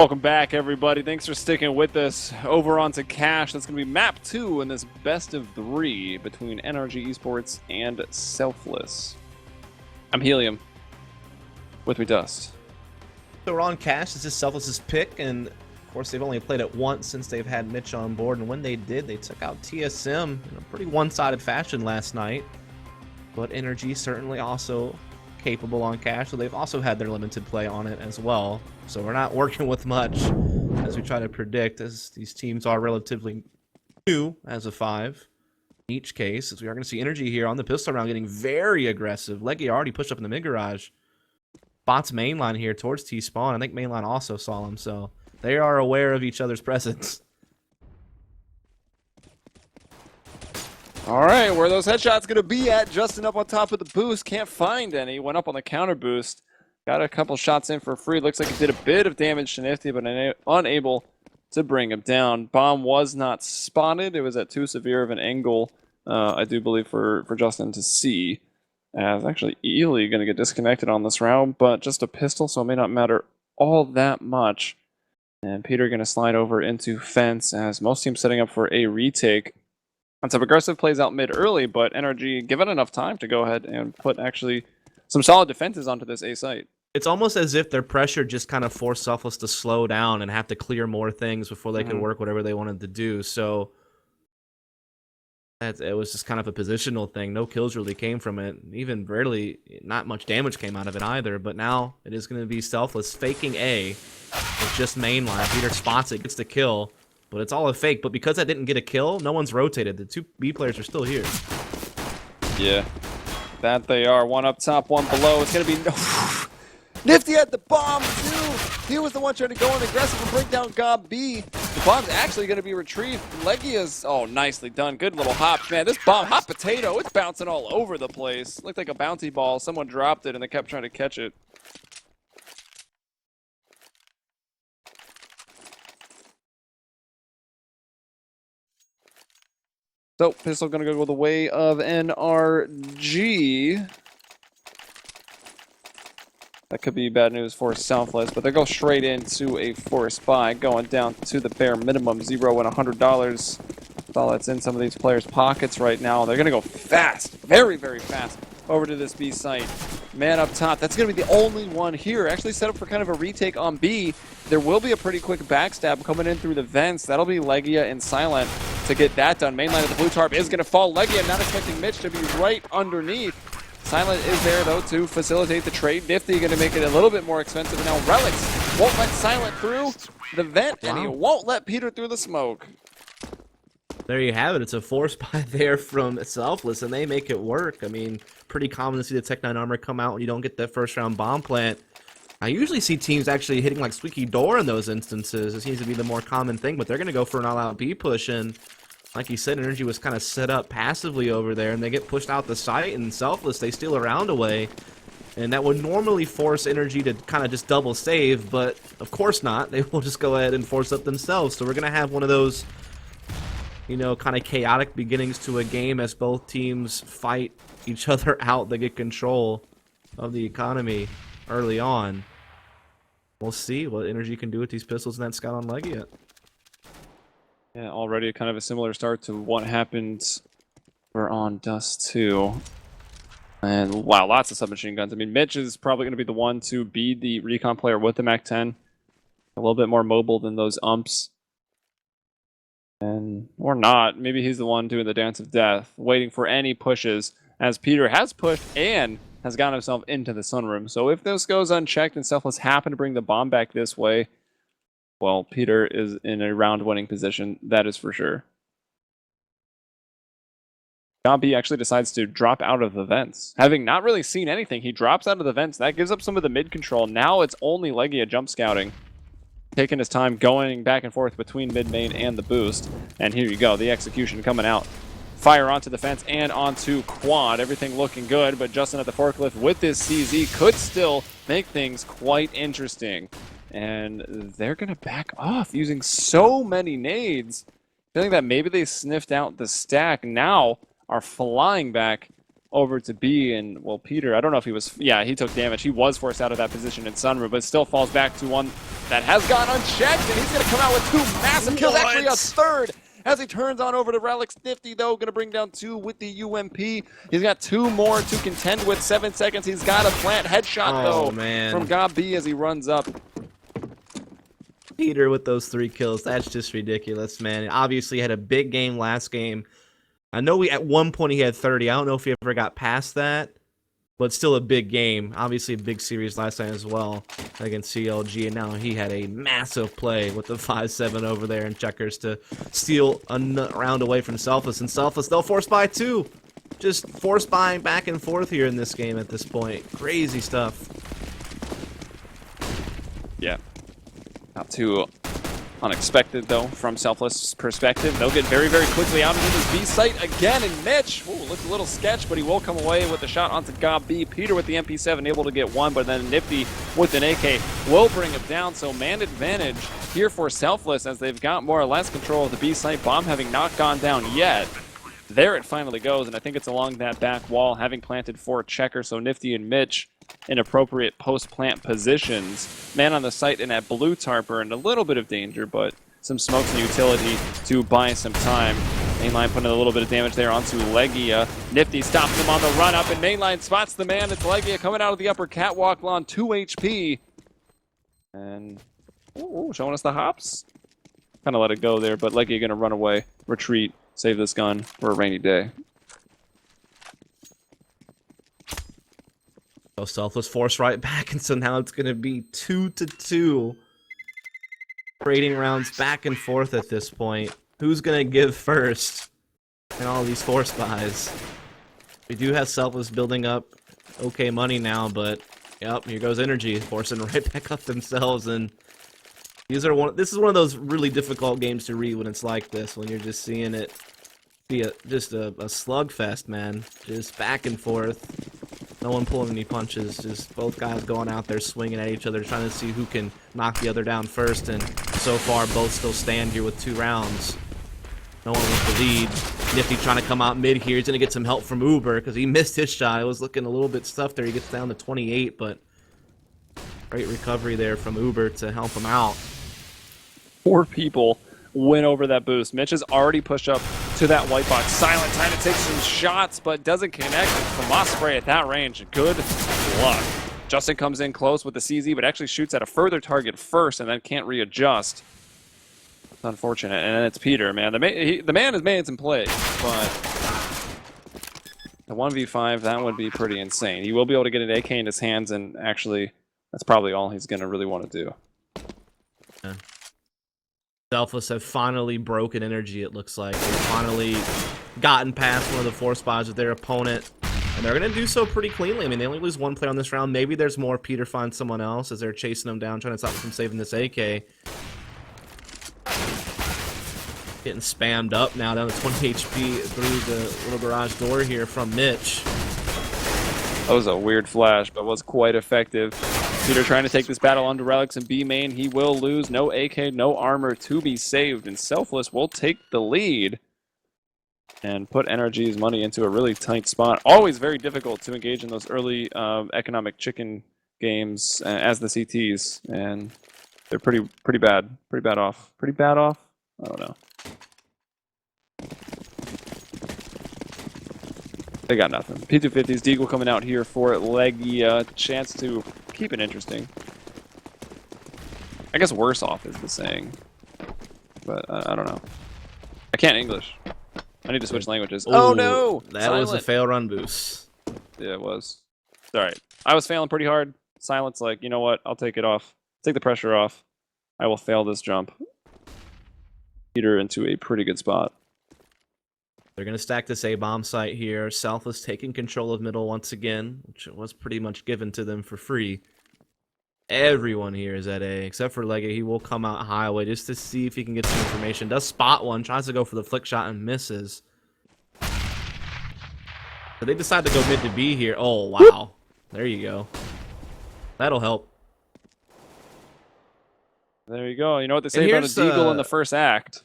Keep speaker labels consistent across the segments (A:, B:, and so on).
A: Welcome back, everybody. Thanks for sticking with us. Over onto Cash. That's going to be map 2 in this best of 3 between NRG eSports and Selfless. I'm Helium. With me, Dust.
B: So we're on Cash. This is Selfless's pick, and of course they've only played it once since they've had Mitch on board, and when they did, they took out TSM in a pretty one-sided fashion last night. But NRG certainly also capable on Cash, so they've also had their limited play on it as well. So we're not working with much as we try to predict, as these teams are relatively new as a 5 in each case. As we are going to see NRG here on the pistol round getting very aggressive. Leggy already pushed up in the mid garage. Bot's mainline here towards T-Spawn. I think mainline also saw him, so they are aware of each other's presence.
A: All right, where are those headshots going to be at? Justin up on top of the boost. Can't find any. Went up on the counter boost. Got a couple shots in for free. Looks like he did a bit of damage to Nifty, but unable to bring him down. Bomb was not spotted. It was at too severe of an angle, I do believe, for Justin to see. As actually Ely going to get disconnected on this round, but just a pistol, so it may not matter all that much. And Peter going to slide over into fence as most teams setting up for a retake. And some aggressive plays out mid early, but NRG given enough time to go ahead and put actually some solid defenses onto this A site.
B: It's almost as if their pressure just kind of forced Selfless to slow down and have to clear more things before they could work whatever they wanted to do. So it was just kind of a positional thing. No kills really came from it. Even barely, not much damage came out of it either. But now it is going to be Selfless faking A with just mainline. Peter spots it, gets the kill, but it's all a fake. But because I didn't get a kill, no one's rotated. The two B players are still here.
A: Yeah, that they are. One up top, one below. It's going to be... Nifty had the bomb, too. He was the one trying to go in aggressive and break down Gob B. The bomb's actually going to be retrieved. Leggy is... Oh, nicely done. Good little hop. Man, this bomb, hot potato, it's bouncing all over the place. Looked like a bounty ball. Someone dropped it, and they kept trying to catch it. So, pistol going to go the way of NRG. That could be bad news for Selfless, but they go straight into a forced buy, going down to the bare minimum, $0 and $100. That's all that's in some of these players' pockets right now. They're going to go fast, very, very fast, over to this B site. Man up top, that's going to be the only one here. Actually set up for kind of a retake on B. There will be a pretty quick backstab coming in through the vents. That'll be Legia and Silent to get that done. Mainline of the blue tarp is going to fall. Legia not expecting Mitch to be right underneath. Silent is there, though, to facilitate the trade. Nifty going to make it a little bit more expensive. Now Relics won't let Silent through the vent, and he won't let Peter through the smoke.
B: There you have it. It's a force buy there from Selfless, and they make it work. I mean, pretty common to see the Tech 9 armor come out when you don't get that first-round bomb plant. I usually see teams actually hitting like squeaky door in those instances. It seems to be the more common thing, but they're going to go for an all-out B push, and like you said, NRG was kind of set up passively over there, and they get pushed out the site, and Selfless, they steal a round away. And that would normally force NRG to kind of just double save, but of course not. They will just go ahead and force up themselves. So we're going to have one of those, you know, kind of chaotic beginnings to a game as both teams fight each other out. They get control of the economy early on. We'll see what NRG can do with these pistols and that scout on Legia.
A: Yeah, already kind of a similar start to what happened for on Dust 2. And wow, lots of submachine guns. I mean, Mitch is probably going to be the one to be the recon player with the MAC-10. A little bit more mobile than those umps. And, or not, maybe he's the one doing the dance of death, waiting for any pushes, as Peter has pushed and has gotten himself into the sunroom. So if this goes unchecked and Selfless happen to bring the bomb back this way, well, Peter is in a round-winning position, that is for sure. Gobby actually decides to drop out of the vents. Having not really seen anything, he drops out of the vents. That gives up some of the mid-control. Now it's only Legia jump scouting. Taking his time going back and forth between mid-main and the boost. And here you go, the execution coming out. Fire onto the fence and onto quad. Everything looking good, but Justin at the forklift with this CZ could still make things quite interesting. And they're going to back off using so many nades. Feeling that maybe they sniffed out the stack. Now are flying back over to B, and well, Peter, I don't know if he was, yeah, he took damage. He was forced out of that position in Sunroof, but still falls back to one that has gone unchecked, and he's going to come out with 2 massive kills, actually a third, as he turns on over to Relics. Nifty, though, going to bring down 2 with the UMP. He's got 2 more to contend with, 7 seconds. He's got a plant headshot, though, from God B as he runs up.
B: Peter with those 3 kills, that's just ridiculous, man. Obviously, he had a big game last game. I know at one point he had 30. I don't know if he ever got past that, but still a big game. Obviously a big series last time as well against CLG, and now he had a massive play with the 5-7 over there in checkers to steal a round away from Selfless. And Selfless, they'll force buy too. Just force buying back and forth here in this game at this point. Crazy stuff.
A: Yeah. Not too unexpected, though, from Selfless' perspective. They'll get very, very quickly out into this B site again, and Mitch, looked a little sketch, but he will come away with the shot onto God B. Peter with the MP7 able to get 1, but then Nifty with an AK will bring him down, so man advantage here for Selfless as they've got more or less control of the B site, bomb having not gone down yet. There it finally goes, and I think it's along that back wall, having planted for checker, so Nifty and Mitch in appropriate post-plant positions. Man on the site in that blue tarp are in a little bit of danger, but some smokes and utility to buy some time. Mainline putting a little bit of damage there onto Legia. Nifty stops him on the run-up, and Mainline spots the man. It's Legia coming out of the upper catwalk lawn, 2 HP. And showing us the hops. Kind of let it go there, but Legia going to run away, retreat, save this gun for a rainy day.
B: So Selfless force right back, and so now it's going to be 2-2. Trading rounds back and forth at this point. Who's going to give first in all these force buys? We do have Selfless building up okay money now, but yep, here goes NRG forcing right back up themselves. And this is one of those really difficult games to read when it's like this, when you're just seeing it be just a slugfest, man. Just back and forth. No one pulling any punches, just both guys going out there swinging at each other, trying to see who can knock the other down first, and so far both still stand here with 2 rounds. No one with the lead. Nifty trying to come out mid here. He's going to get some help from Uber because he missed his shot. It was looking a little bit stuffed there. He gets down to 28, but great recovery there from Uber to help him out.
A: 4 people win over that boost. Mitch has already pushed up to that white box. Silent trying to take some shots, but doesn't connect from Osprey at that range. Good luck. Justin comes in close with the CZ, but actually shoots at a further target first and then can't readjust. It's unfortunate. And then it's Peter, man. The man has made some plays, but the 1v5, that would be pretty insane. He will be able to get an AK in his hands, and actually, that's probably all he's going to really want to do.
B: Yeah. Selfless have finally broken NRG, it looks like. They've finally gotten past one of the force buys with their opponent, and they're going to do so pretty cleanly. I mean, they only lose 1 player on this round. Maybe there's more. Peter finds someone else as they're chasing them down, trying to stop them from saving this AK. Getting spammed up now, down to 20 HP through the little garage door here from Mitch.
A: That was a weird flash, but was quite effective. Peter trying to take this battle onto Relics and B main. He will lose. No AK, no armor to be saved, and Selfless will take the lead and put NRG's money into a really tight spot. Always very difficult to engage in those early economic chicken games as the CTs, and they're pretty bad. Pretty bad off. Pretty bad off? I don't know. They got nothing. P250's Deagle coming out here for Legia. Chance to keep it interesting. I guess worse off is the saying. But I don't know. I can't English. I need to switch languages.
B: Ooh,
A: oh no!
B: That
A: Silent.
B: was a fail run boost.
A: Yeah, it was. Alright. I was failing pretty hard. Silent's like, you know what? I'll take it off. Take the pressure off. I will fail this jump. Peter into a pretty good spot.
B: They're going to stack this A-bomb site here. Selfless taking control of middle once again, which was pretty much given to them for free. Everyone here is at A, except for Leggett. He will come out highway just to see if he can get some information. Does spot one, tries to go for the flick shot and misses. But they decide to go mid to B here. Oh, wow. There you go. That'll help.
A: There you go. You know what they say about a Deagle in the first act.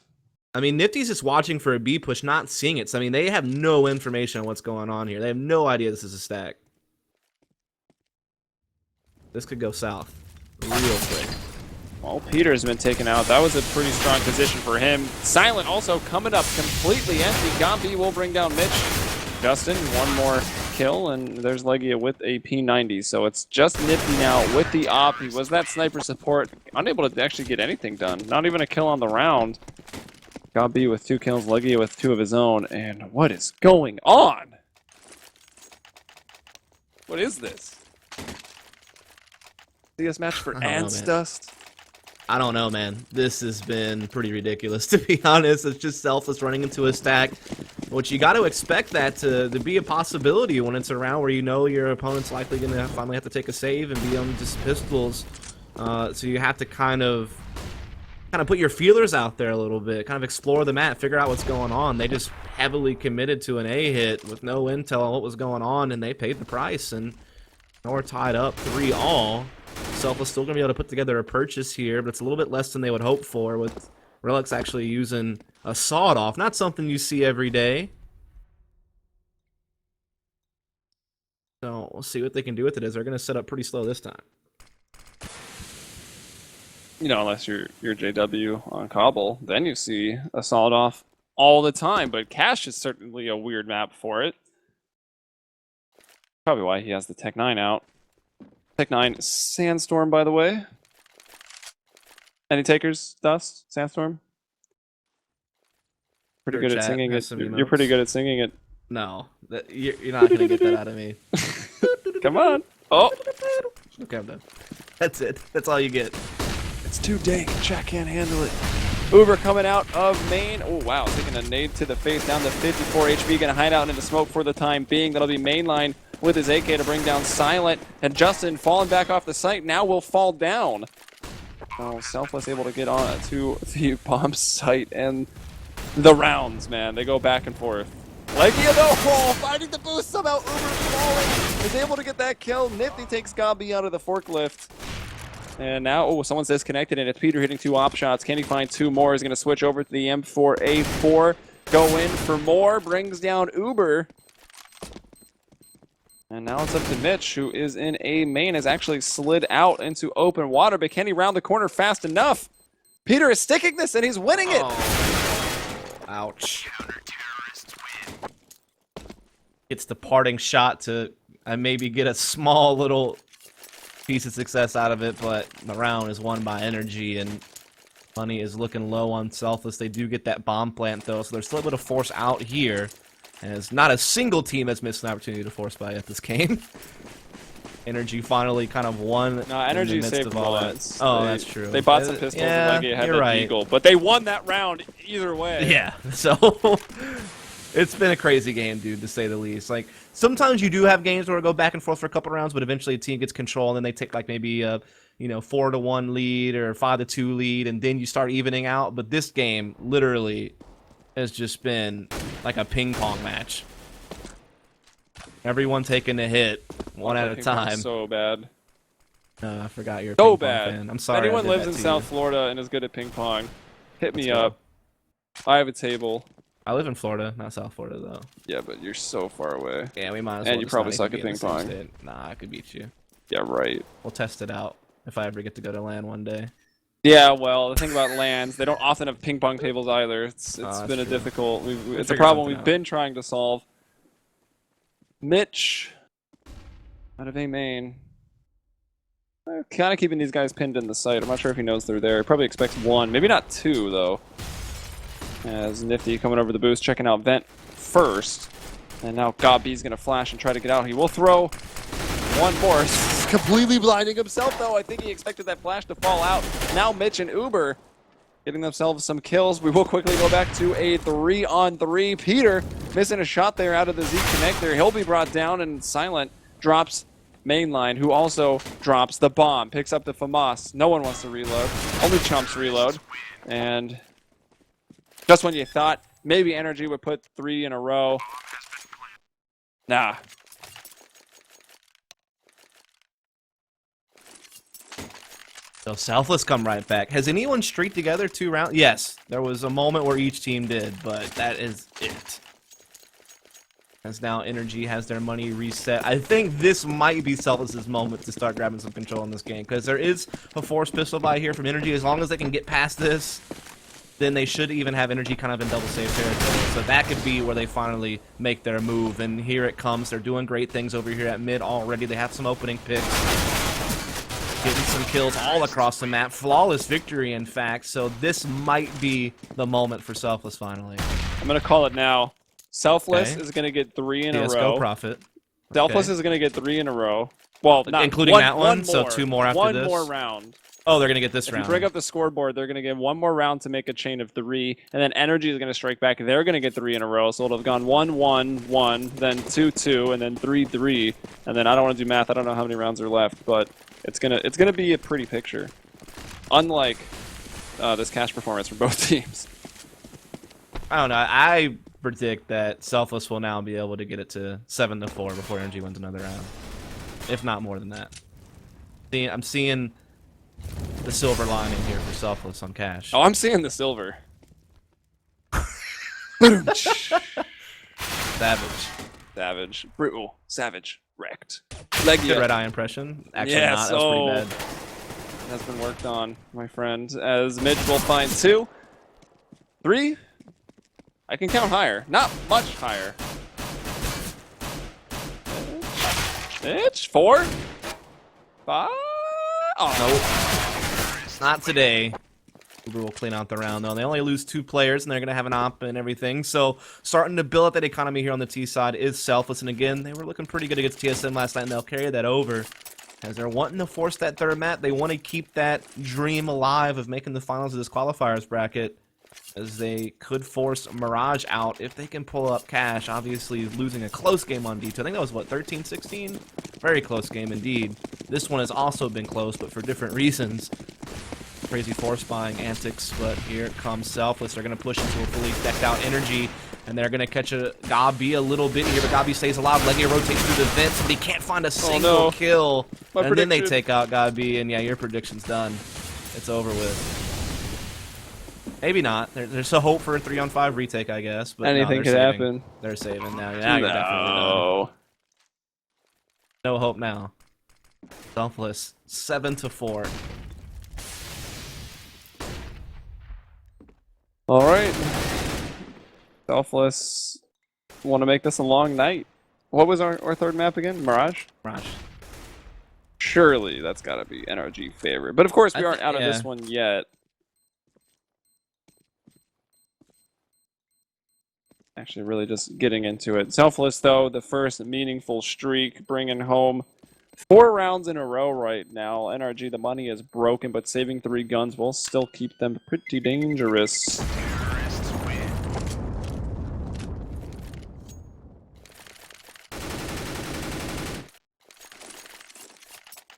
B: I mean, Nifty's just watching for a B push, not seeing it. So, I mean, they have no information on what's going on here. They have no idea this is a stack. This could go south real quick.
A: Well, Peter's been taken out. That was a pretty strong position for him. Silent also coming up completely empty. Gombi will bring down Mitch. Justin, one more kill, and there's Legia with a P90. So it's just Nifty now with the op. He was that sniper support, unable to actually get anything done. Not even a kill on the round. Gombi with 2 kills, Legia with 2 of his own. And what is going on? What is this? CS match for Ants Dust?
B: I don't know, man. This has been pretty ridiculous, to be honest. It's just Selfless running into a stack, which you got to expect that to be a possibility when it's around where you know your opponent's likely going to finally have to take a save and be on just pistols. So you have to kind of put your feelers out there a little bit, kind of explore the map, figure out what's going on. They just heavily committed to an A hit with no intel on what was going on, and they paid the price. And now we're tied up 3-all. Selfless still going to be able to put together a purchase here, but it's a little bit less than they would hope for, with Relics actually using a sawed-off. Not something you see every day. So we'll see what they can do with it, as they're going to set up pretty slow this time.
A: You know, unless you're JW on Cobble, then you see a sawed-off all the time. But Cash is certainly a weird map for it. Probably why he has the Tech 9 out. Tech 9 Sandstorm, by the way. Any takers, Dust? Sandstorm? Pretty good at singing it. You're pretty good at singing it.
B: No, you're not going to get that out of me.
A: Come on. Oh.
B: Okay, I'm done. That's it. That's all you get.
A: It's too dank. Jack can't handle it. Uber coming out of main. Oh, wow. Taking a nade to the face, down to 54 HP. Going to hide out into smoke for the time being. That'll be mainline with his AK to bring down Silent. And Justin falling back off the site now will fall down. Oh, Selfless able to get on to the bomb site. And the rounds, man. They go back and forth. Legia though, finding the boost somehow. Uber falling. Is able to get that kill. Nifty takes Gombi out of the forklift. And now, oh, someone's disconnected, and it's Peter hitting 2 op shots. Can he find 2 more? He's going to switch over to the M4A4. Go in for more. Brings down Uber. And now it's up to Mitch, who is in A main, has actually slid out into open water, but can he round the corner fast enough? Peter is sticking this, and he's winning it.
B: Oh. Ouch. Gets the parting shot to maybe get a small little piece of success out of it, but the round is won by NRG, and money is looking low on Selfless. They do get that bomb plant, though, so they're still able to force out here. And it's not a single team that's missed an opportunity to force by at this game. NRG finally kind of won.
A: No, NRG saved bullets.
B: Oh, that's true.
A: They bought some pistols and Legia had the Eagle, but they won that round either way.
B: Yeah, so it's been a crazy game, dude, to say the least. Like, sometimes you do have games where it go back and forth for a couple rounds, but eventually a team gets control, and then they take like maybe a 4-1 lead or 5-2 lead, and then you start evening out. But this game literally has just been like a ping pong match. Everyone taking a hit one at a time.
A: So bad.
B: I forgot you're a
A: so
B: ping
A: bad.
B: Pong fan. I'm sorry.
A: Anyone lives in South Florida and is good at ping pong, hit me up. I have a table.
B: I live in Florida, not South Florida though.
A: Yeah, but you're so far away.
B: Yeah, we might as well.
A: And you probably suck at ping pong.
B: Nah, I could beat you.
A: Yeah, right.
B: We'll test it out if I ever get to go to LAN one day.
A: Yeah, well, the thing about LANs, they don't often have ping pong tables either. It's been a difficult. It's a problem we've been trying to solve. Mitch, out of A main. Kind of keeping these guys pinned in the site. I'm not sure if he knows they're there. He probably expects 1, maybe not 2 though. As Nifty coming over the boost, checking out Vent first. And now Gobby's going to flash and try to get out. He will throw 1 more. Completely blinding himself, though. I think he expected that flash to fall out. Now Mitch and Uber getting themselves some kills. We will quickly go back to a 3-on-3. Peter missing a shot there out of the Z connector. He'll be brought down, and Silent drops mainline, who also drops the bomb. Picks up the FAMAS. No one wants to reload. Only chumps reload. And just when you thought maybe NRG would put 3 in a row. Nah.
B: So Selfless come right back. Has anyone streaked together 2 rounds? Yes, there was a moment where each team did, but that is it. As now NRG has their money reset. I think this might be Selfless's moment to start grabbing some control in this game, because there is a force pistol buy here from NRG. As long as they can get past this, then they should even have NRG kind of in double safe territory. So that could be where they finally make their move. And here it comes. They're doing great things over here at mid already. They have some opening picks. Getting some kills all across the map. Flawless victory, in fact. So this might be the moment for Selfless finally.
A: I'm going to call it now. Selfless is going to get 3 in a row.
B: Go Profit.
A: Selfless is going to get 3 in a row. Well, not
B: including that one, so 2 more after this.
A: One more round.
B: Oh, they're going to get this round.
A: If you bring up the scoreboard, they're going to get 1 more round to make a chain of 3, and then NRG is going to strike back. They're going to get 3 in a row, so it'll have gone 1-1-1, then 2-2, and then 3-3, and then I don't want to do math. I don't know how many rounds are left, but it's gonna be a pretty picture. Unlike this cash performance for both teams.
B: I don't know. I predict that Selfless will now be able to get it to 7-4 before NRG wins another round, if not more than that. I'm seeing the silver lining here for Selfless on cash.
A: Oh, I'm seeing the silver. Savage. Brutal. Savage. Wrecked.
B: Good red eye impression. Actually not. That was pretty bad.
A: Has been worked on, my friend. As Midge will find 2. 3. I can count higher. Not much higher. Midge. 4. 5.
B: Oh, nope. Not today. Uber will clean out the round, though. They only lose 2 players, and they're going to have an op and everything. So, starting to build up that economy here on the T side is Selfless. And again, they were looking pretty good against TSM last night, and they'll carry that over. As they're wanting to force that 3rd map, they want to keep that dream alive of making the finals of this qualifiers bracket. As they could force Mirage out if they can pull up cash. Obviously, losing a close game on D2. I think that was, what, 13-16? Very close game indeed. This one has also been close, but for different reasons. Crazy force buying antics, but here comes Selfless. They're going to push into a fully decked out NRG, and they're going to catch a Gabi a little bit here, but Gabi stays alive. Legia rotates through the vents, but he can't find a single kill. And then they take out Gabi, and yeah, your prediction's done. It's over with. Maybe not. There's a hope for a 3-on-5 retake, I guess. But
A: anything could happen.
B: They're saving now. Yeah, you're definitely done. No hope now. Selfless 7-4.
A: All right. Selfless want to make this a long night. What was our 3rd map again? Mirage?
B: Mirage.
A: Surely that's got to be NRG favorite. But of course, we aren't out of this one yet. Actually, really just getting into it. Selfless, though, the first meaningful streak, bringing home 4 rounds in a row right now. NRG, the money is broken, but saving 3 guns will still keep them pretty dangerous.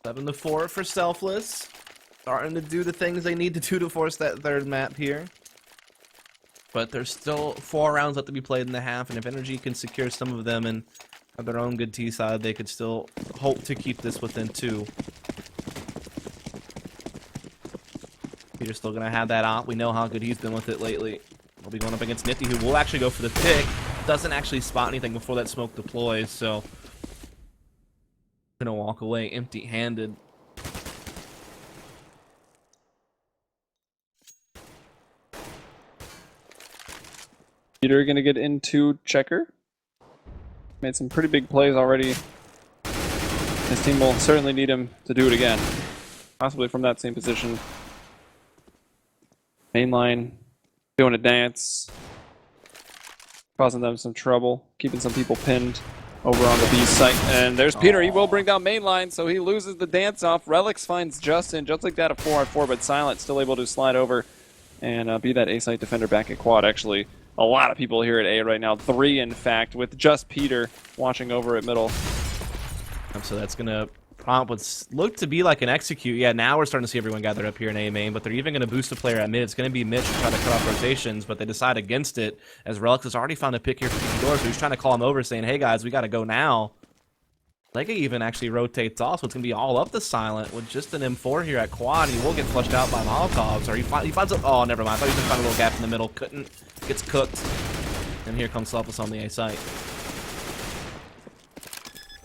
B: 7-4 for Selfless. Starting to do the things they need to do to force that 3rd map here. But there's still 4 rounds left to be played in the half, and if NRG can secure some of them and have their own good T side, they could still hope to keep this within 2. Peter's still going to have that op. We know how good he's been with it lately. We'll be going up against Nifty, who will actually go for the pick. Doesn't actually spot anything before that smoke deploys, so going to walk away empty-handed.
A: Peter going to get into checker. Made some pretty big plays already. His team will certainly need him to do it again. Possibly from that same position. Mainline doing a dance. Causing them some trouble. Keeping some people pinned over on the B site. And there's Peter. He will bring down mainline, so he loses the dance off. Relics finds Justin. Just like that, a 4-on-4, but Silent still able to slide over and be that A site defender back at quad. Actually, a lot of people here at A right now. 3, in fact, with just Peter watching over at middle.
B: So that's going to prompt what's looked to be like an execute. Yeah, now we're starting to see everyone gathered up here in A main, but they're even going to boost a player at mid. It's going to be Mitch to try to cut off rotations, but they decide against it, as Relics has already found a pick here for Doors, so he's trying to call him over, saying, hey guys, we got to go now. Lega even actually rotates off, so it's going to be all up to Silent with just an M4 here at quad. He will get flushed out by Molotovs, or he finds a... Oh, never mind. I thought he was going to find a little gap in the middle. Couldn't. Gets cooked. And here comes Selfless on the A site.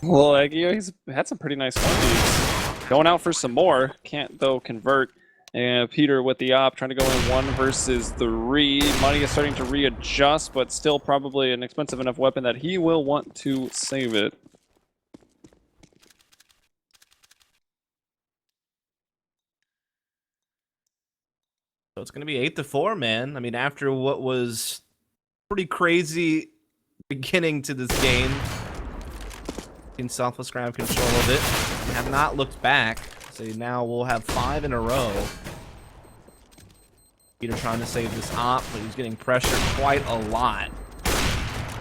A: Well, like, he's had some pretty nice one-beats. Going out for some more. Can't, though, convert. And Peter with the op, trying to go in 1 versus 3. Money is starting to readjust, but still probably an expensive enough weapon that he will want to save it.
B: So it's going to be 8-4, man. I mean, after what was pretty crazy beginning to this game, in Selfless grab control of it, and have not looked back. So now we'll have 5 in a row. Peter trying to save this op, but he's getting pressured quite a lot.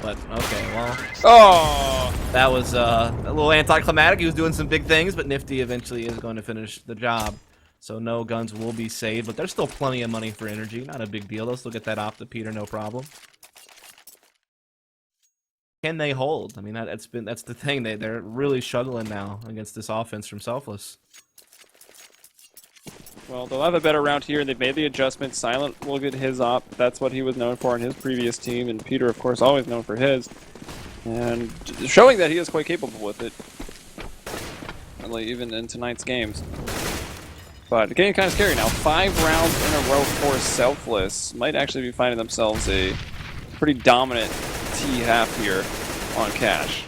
B: But, okay, well...
A: Oh!
B: That was a little anticlimactic. He was doing some big things, but Nifty eventually is going to finish the job. So no guns will be saved, but there's still plenty of money for energy. Not a big deal. They'll still get that op to Peter, no problem. Can they hold? I mean, that's the thing. They're really struggling now against this offense from Selfless.
A: Well, they'll have a better round here, and they've made the adjustment. Silent will get his op. That's what he was known for in his previous team, and Peter, of course, always known for his. And showing that he is quite capable with it. Really, even in tonight's games. But getting kind of scary now. 5 rounds in a row for Selfless. Might actually be finding themselves a pretty dominant T-half here on Cash.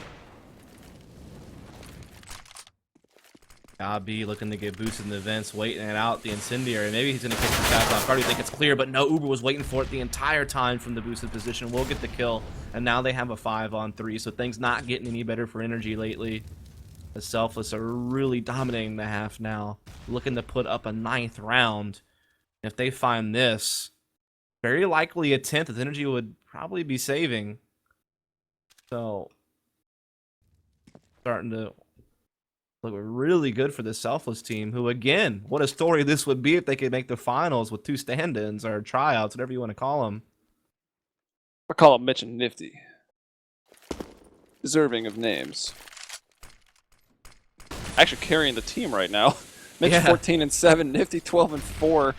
B: Gabi looking to get boosted in the vents, waiting it out, the incendiary. Maybe he's going to catch the shot off guard. We think it's clear, but no, Uber was waiting for it the entire time from the boosted position. We'll get the kill, and now they have a 5-on-3, so things not getting any better for energy lately. The Selfless are really dominating the half now, looking to put up a 9th round. If they find this, very likely a 10th, as energy would probably be saving. So, starting to look really good for the Selfless team, who, again, what a story this would be if they could make the finals with 2 stand-ins or tryouts, whatever you want to call them.
A: I call them Mitch and Nifty. Deserving of names. Actually carrying the team right now. Mitch 14-7, Nifty 12-4.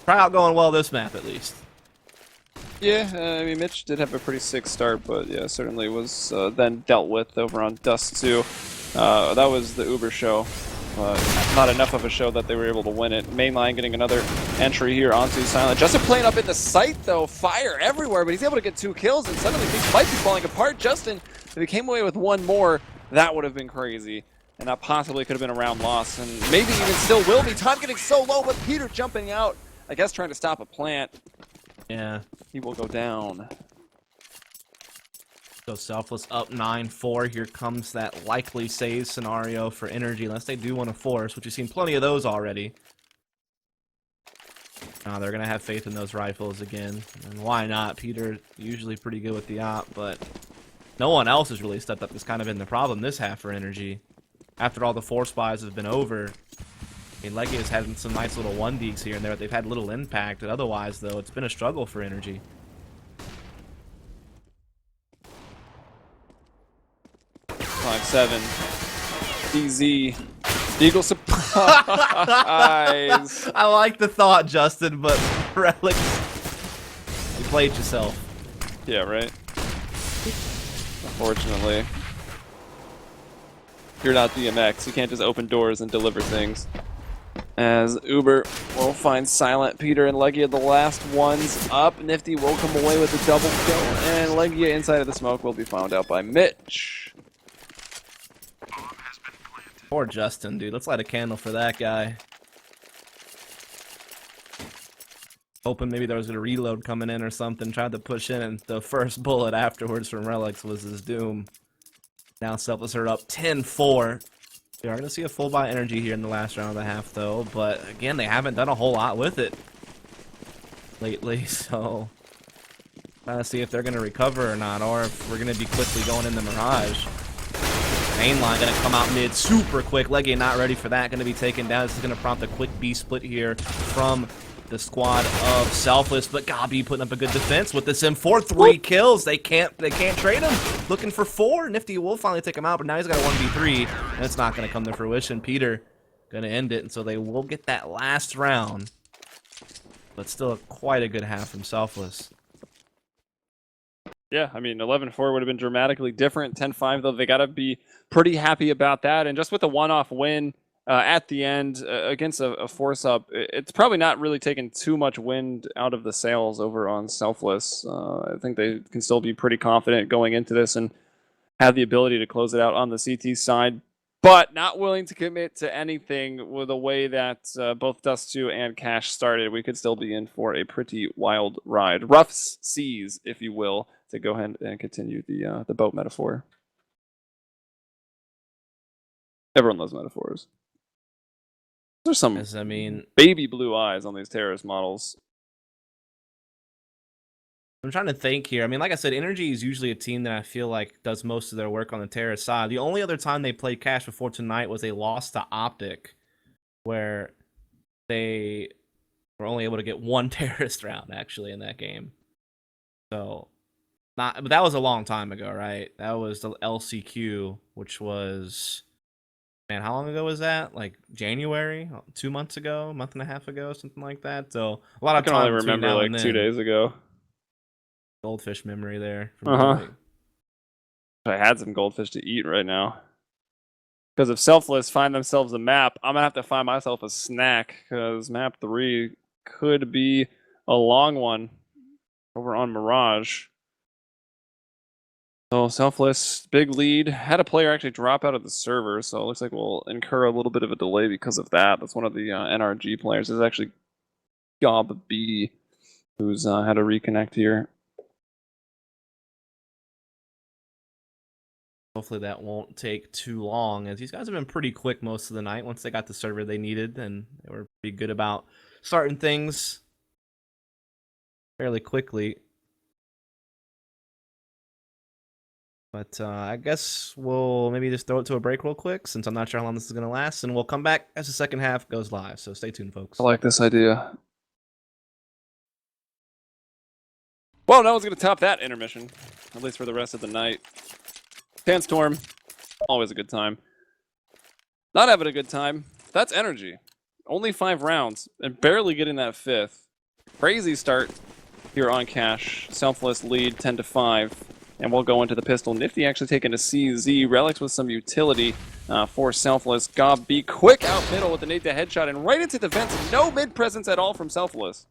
B: Tryout going well this map, at least.
A: Yeah, I mean, Mitch did have a pretty sick start, but yeah, certainly was then dealt with over on Dust 2. That was the Uber show. Not enough of a show that they were able to win it. Mainline getting another entry here onto Silent. Justin playing up in the site, though. Fire everywhere, but he's able to get 2 kills, and suddenly things might be falling apart. Justin, if he came away with 1 more, that would have been crazy. And that possibly could have been a round loss, and maybe even still will be. Time getting so low, but Peter jumping out, I guess trying to stop a plant.
B: Yeah.
A: He will go down.
B: So Selfless up 9-4. Here comes that likely save scenario for energy, unless they do want to force, which you've seen plenty of those already. They're going to have faith in those rifles again. And why not? Peter usually pretty good with the op, but no one else has really stepped up. That's kind of been the problem this half for energy. After all the force buys have been over, I mean, Leggy has had some nice little 1-deeks here and there. They've had little impact, but otherwise, though, it's been a struggle for energy.
A: Climb 7. DZ. Eagle surprise.
B: I like the thought, Justin, but Relic, you played yourself.
A: Yeah, right? Unfortunately. You're not DMX. You can't just open doors and deliver things. As Uber will find Silent, Peter, and Legia, the last ones up. Nifty will come away with a double kill, and Legia inside of the smoke will be found out by Mitch.
B: Poor Justin, dude. Let's light a candle for that guy. Hoping maybe there was a reload coming in or something. Tried to push in, and the first bullet afterwards from Relics was his doom. Now Selfless are up 10-4. We are going to see a full buy energy here in the last round of the half, though. But, again, they haven't done a whole lot with it lately, so trying to see if they're going to recover or not, or if we're going to be quickly going in the Mirage. Mainline going to come out mid super quick. Leggy not ready for that. Going to be taken down. This is going to prompt a quick B split here from the squad of Selfless, but Gabi putting up a good defense with this M4. 3 kills. They can't trade him. Looking for 4. Nifty will finally take him out, but now he's got a 1v3. And it's not going to come to fruition. Peter going to end it, and so they will get that last round. But still quite a good half from Selfless.
A: Yeah, I mean, 11-4 would have been dramatically different. 10-5, though, they got to be pretty happy about that. And just with the one-off win at the end against a force-up, it's probably not really taken too much wind out of the sails over on Selfless. I think they can still be pretty confident going into this and have the ability to close it out on the CT side, but not willing to commit to anything with the way that both Dust2 and Cash started. We could still be in for a pretty wild ride. Rough seas, if you will, to go ahead and continue the boat metaphor. Everyone loves metaphors. There's some baby blue eyes on these terrorist models.
B: I'm trying to think here. I mean, like I said, NRG is usually a team that I feel like does most of their work on the terrorist side. The only other time they played Cash before tonight was a loss to Optic, where they were only able to get 1 terrorist round, actually, in that game. So, but that was a long time ago, right? That was the LCQ, which was... Man, how long ago was that? Like January, 2 months ago, a month and a half ago, something like that. So a lot of time. I can only remember like
A: 2 days ago.
B: Goldfish memory there.
A: I had some goldfish to eat right now. Because if Selfless find themselves a map, I'm gonna have to find myself a snack. Because map 3 could be a long one over on Mirage. So Selfless, big lead. Had a player actually drop out of the server, so it looks like we'll incur a little bit of a delay because of that. That's one of the NRG players. This is actually Gob B, who's had a reconnect here.
B: Hopefully that won't take too long, as these guys have been pretty quick most of the night. Once they got the server they needed, and they were pretty good about starting things fairly quickly. But I guess we'll maybe just throw it to a break real quick, since I'm not sure how long this is going to last, and we'll come back as the second half goes live. So stay tuned, folks.
A: I like this idea. Well, no one's going to top that intermission, at least for the rest of the night. Sandstorm, always a good time. Not having a good time, that's NRG. Only 5 rounds, and barely getting that 5th. Crazy start here on Cash. Selfless lead 10-5. And we'll go into the pistol. Nifty actually taking a CZ. Relics with some utility for Selfless. Gob B quick out middle with the nade to headshot and right into defense. No mid presence at all from Selfless.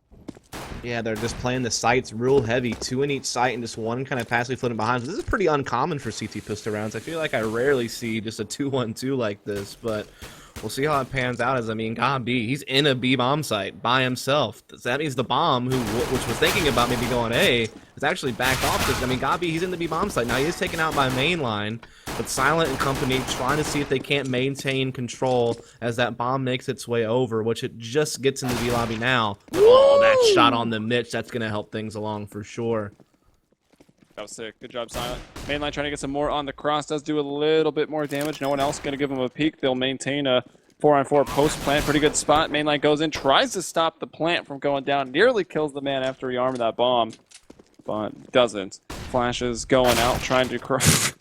B: Yeah, they're just playing the sights real heavy. 2 in each sight and just 1 kind of passively floating behind. So this is pretty uncommon for CT pistol rounds. I feel like I rarely see just a 2-1-2 like this, but we'll see how it pans out. As I mean, Gob B, he's in a B bomb site by himself. So that means the bomb, which was thinking about maybe going A, is actually backed off this. I mean, Gob B, he's in the B bomb site now. He is taken out by mainline, but Silent and company trying to see if they can't maintain control as that bomb makes its way over, which it just gets in the B lobby now. Oh, that shot on the Mitch, that's going to help things along for sure.
A: That was sick. Good job, Silent. Mainline trying to get some more on the cross. Does do a little bit more damage. No one else going to give him a peek. They'll maintain a 4-on-4 post plant. Pretty good spot. Mainline goes in, tries to stop the plant from going down. Nearly kills the man after he armed that bomb, but doesn't. Flashes going out, trying to cross.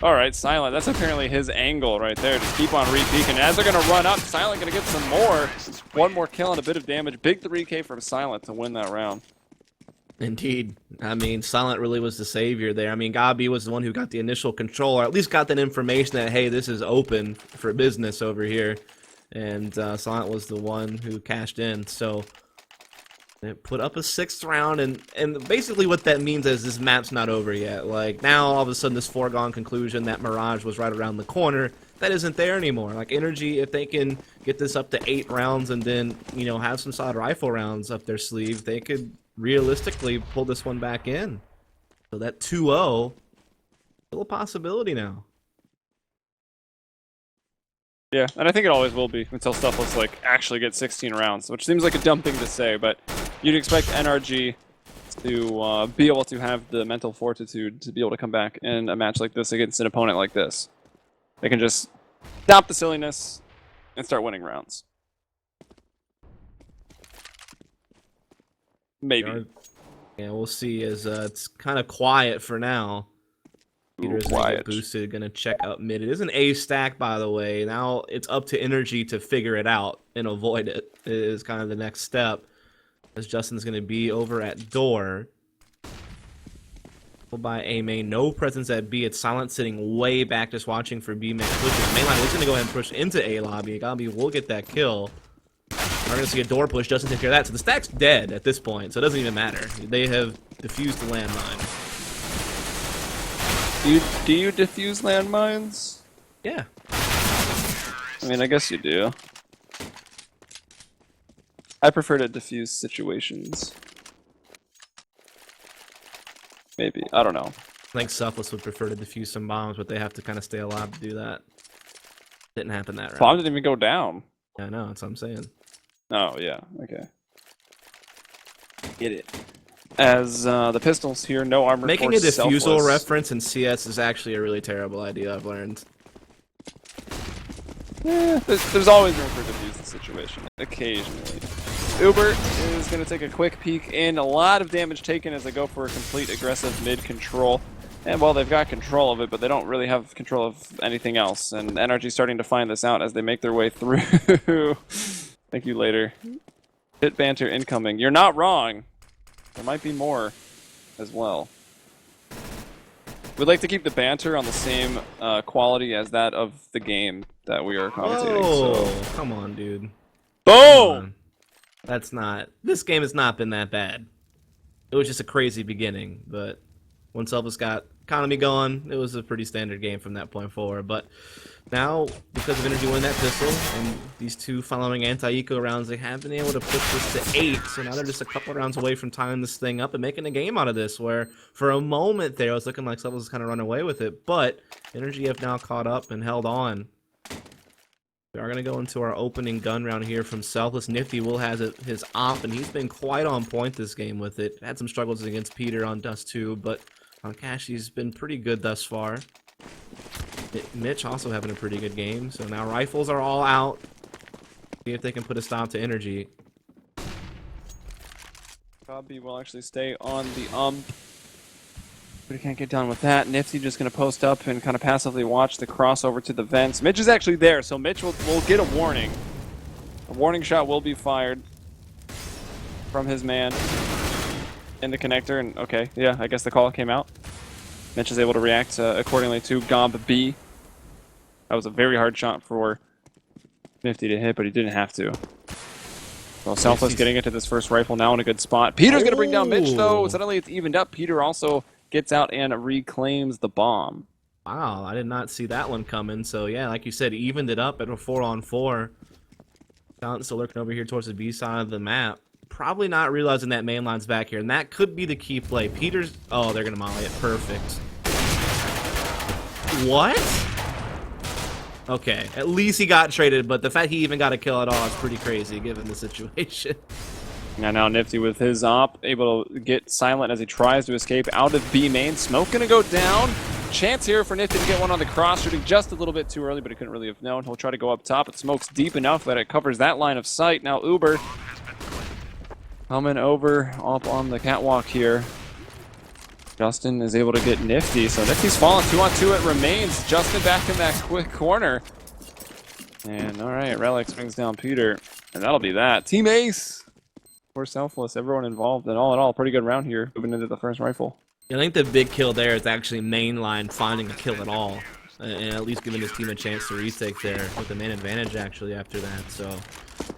A: All right, Silent. That's apparently his angle right there. Just keep on re-peeking. As they're going to run up, Silent going to get some more. 1 more kill and a bit of damage. Big 3K from Silent to win that round.
B: Indeed. I mean, Silent really was the savior there. I mean, Gabi was the one who got the initial control, or at least got that information that, hey, this is open for business over here. And Silent was the one who cashed in. So it put up a 6th round, and basically what that means is this map's not over yet. Like, now all of a sudden this foregone conclusion that Mirage was right around the corner, that isn't there anymore. Like, NRG, if they can get this up to 8 rounds and then, you know, have some solid rifle rounds up their sleeve, they could realistically pull this one back in. So that 2-0, still a possibility now.
A: Yeah, and I think it always will be until Selfless like actually get 16 rounds, which seems like a dumb thing to say, but you'd expect NRG to be able to have the mental fortitude to be able to come back in a match like this against an opponent like this. They can just stop the silliness and start winning rounds. Maybe.
B: Yeah, we'll see as it's kind of quiet for now. Peter's gonna get boosted, gonna check up mid. It is an A stack, by the way. Now it's up to NRG to figure it out and avoid it. It is kind of the next step. As Justin's gonna be over at door. By A main, no presence at B. It's Silent sitting way back, just watching for B main pushes. Mainline is gonna go ahead and push into A lobby. Gabi will get that kill. We're gonna see a door push. Doesn't take care of that, so the stack's dead at this point. So it doesn't even matter. They have defused the landmine.
A: Do you defuse landmines?
B: Yeah.
A: I mean, I guess you do. I prefer to defuse situations. Maybe. I don't know.
B: I think Selfless would prefer to defuse some bombs, but they have to kind of stay alive to do that. Didn't happen that round.
A: Bomb didn't even go down.
B: Yeah, I know. That's what I'm saying.
A: Oh, yeah. Okay. Get it. As the pistols here, no armor.
B: Making a defusal
A: Selfless.
B: reference in CS is actually a really terrible idea, I've learned.
A: Yeah, there's always room for defuse the situation. Occasionally. Uber is going to take a quick peek in. A lot of damage taken as they go for a complete aggressive mid control. And well, they've got control of it, but they don't really have control of anything else. And NRG's starting to find this out as they make their way through. Thank you later. Hit banter incoming. You're not wrong. There might be more as well. We'd like to keep the banter on the same quality as that of the game that we are commentating.
B: Oh,
A: So.
B: come on, dude.
A: Boom!
B: That's not... This game has not been that bad. It was just a crazy beginning, but once Selfless got economy going, it was a pretty standard game from that point forward. But now, because of NRG winning that pistol and these two following anti-eco rounds, they have been able to push this to 8. So now they're just a couple rounds away from tying this thing up and making a game out of this, where for a moment there, it was looking like Selfless was kind of run away with it. But NRG have now caught up and held on. We are going to go into our opening gun round here from Selfless. Nifty will has his op, and he's been quite on point this game with it. Had some struggles against Peter on Dust 2, but on Cash, he's been pretty good thus far. Mitch also having a pretty good game, so now rifles are all out. See if they can put a stop to NRG.
A: Gabi will actually stay on the but he can't get done with that. Nifty just going to post up and kind of passively watch the crossover to the vents. Mitch is actually there, so Mitch will get a warning. A warning shot will be fired from his man in the connector. And okay, yeah, I guess the call came out. Mitch is able to react accordingly to Gomb B. That was a very hard shot for Nifty to hit, but he didn't have to. Well, Selfless getting into this first rifle now in a good spot. Peter's going to bring down Mitch, though. Suddenly it's evened up. Peter also gets out and reclaims the bomb.
B: Wow, I did not see that one coming. So yeah, like you said, evened it up at a 4-on-4. Silent still lurking over here towards the B side of the map. Probably not realizing that main line's back here, and that could be the key play. Peter's... Oh, they're going to molly it. Perfect. What? Okay, at least he got traded, but the fact he even got a kill at all is pretty crazy given the situation.
A: And now Nifty with his op, able to get Silent as he tries to escape out of B main. Smoke going to go down. Chance here for Nifty to get one on the cross, shooting just a little bit too early, but he couldn't really have known. He'll try to go up top, but Smoke's deep enough that it covers that line of sight. Now Uber coming over up on the catwalk here. Justin is able to get Nifty, so Nifty's fallen 2-on-2. It remains. Justin back in that quick corner. And all right, Relics brings down Peter, and that'll be that. Team Ace for Selfless. Everyone involved, and all in all, pretty good round here, moving into the first rifle.
B: I think the big kill there is actually mainline finding a kill at all, and at least giving his team a chance to retake there with the main advantage actually after that. So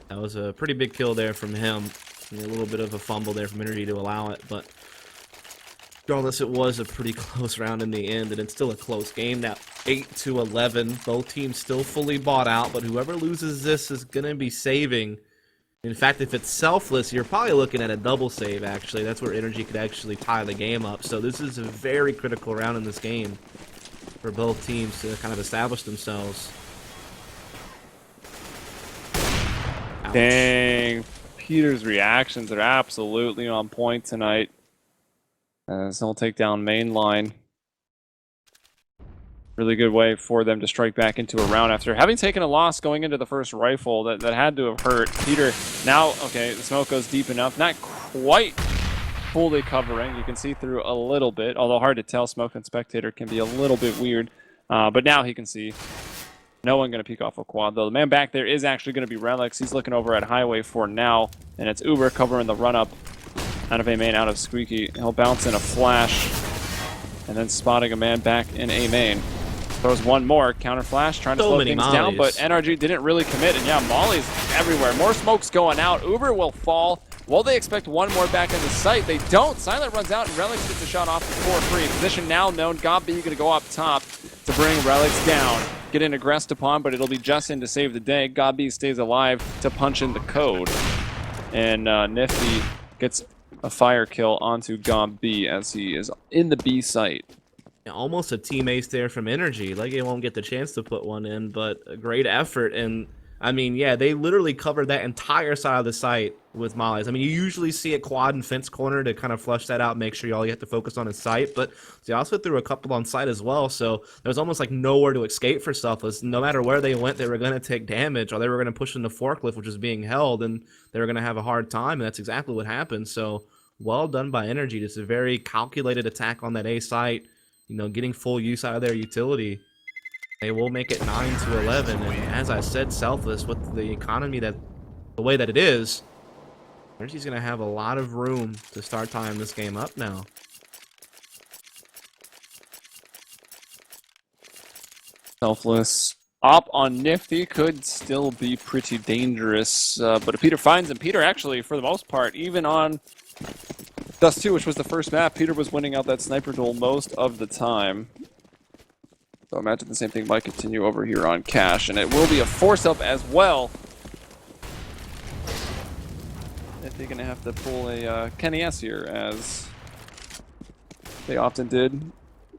B: that was a pretty big kill there from him. And a little bit of a fumble there from NRG to allow it, but regardless, it was a pretty close round in the end, and it's still a close game now. 8-11, both teams still fully bought out, but whoever loses this is going to be saving. In fact, if it's Selfless, you're probably looking at a double save, actually. That's where NRG could actually tie the game up. So this is a very critical round in this game for both teams to kind of establish themselves. Ouch.
A: Dang. Peter's reactions are absolutely on point tonight. As he'll take down main line. Really good way for them to strike back into a round after having taken a loss going into the first rifle that had to have hurt. Peter now, okay, the smoke goes deep enough. Not quite fully covering. You can see through a little bit, although hard to tell. Smoke and Spectator can be a little bit weird. But now he can see. No one going to peek off a quad, though. The man back there is actually going to be Relics. He's looking over at Highway for now, and it's Uber covering the run-up out of A main, out of Squeaky. He'll bounce in a flash, and then spotting a man back in A main. Throws one more, counter flash, trying to slow things down, but NRG didn't really commit, and yeah, Molly's everywhere. More smoke's going out. Uber will fall. Will they expect one more back into sight? They don't. Silent runs out, and Relics gets a shot off for free. Position now known. Gob B going to go up top to bring Relics down. Getting aggressed upon, but it'll be Justin to save the day. Gob B stays alive to punch in the code. And Nifty gets a fire kill onto Gob B as he is in the B site.
B: Almost a team ace there from NRG. Like, he won't get the chance to put one in, but a great effort. And I mean, yeah, they literally covered that entire side of the site with mollies. I mean, you usually see a quad and fence corner to kind of flush that out, make sure all you have to focus on is sight, but they also threw a couple on site as well, so there was almost like nowhere to escape for Selfless. No matter where they went, they were going to take damage, or they were going to push into forklift, which was being held, and they were going to have a hard time, and that's exactly what happened. So well done by NRG. Just a very calculated attack on that A site, you know, getting full use out of their utility. They will make it 9-11, and as I said, Selfless, with the economy the way that it is, NRG's going to have a lot of room to start tying this game up now.
A: Selfless op on Nifty could still be pretty dangerous, but if Peter finds him, Peter actually, for the most part, even on Dust 2, which was the first map, Peter was winning out that sniper duel most of the time. So imagine the same thing might continue over here on Cash, and it will be a force-up as well. If they're going to have to pull a Kenny S here, as they often did.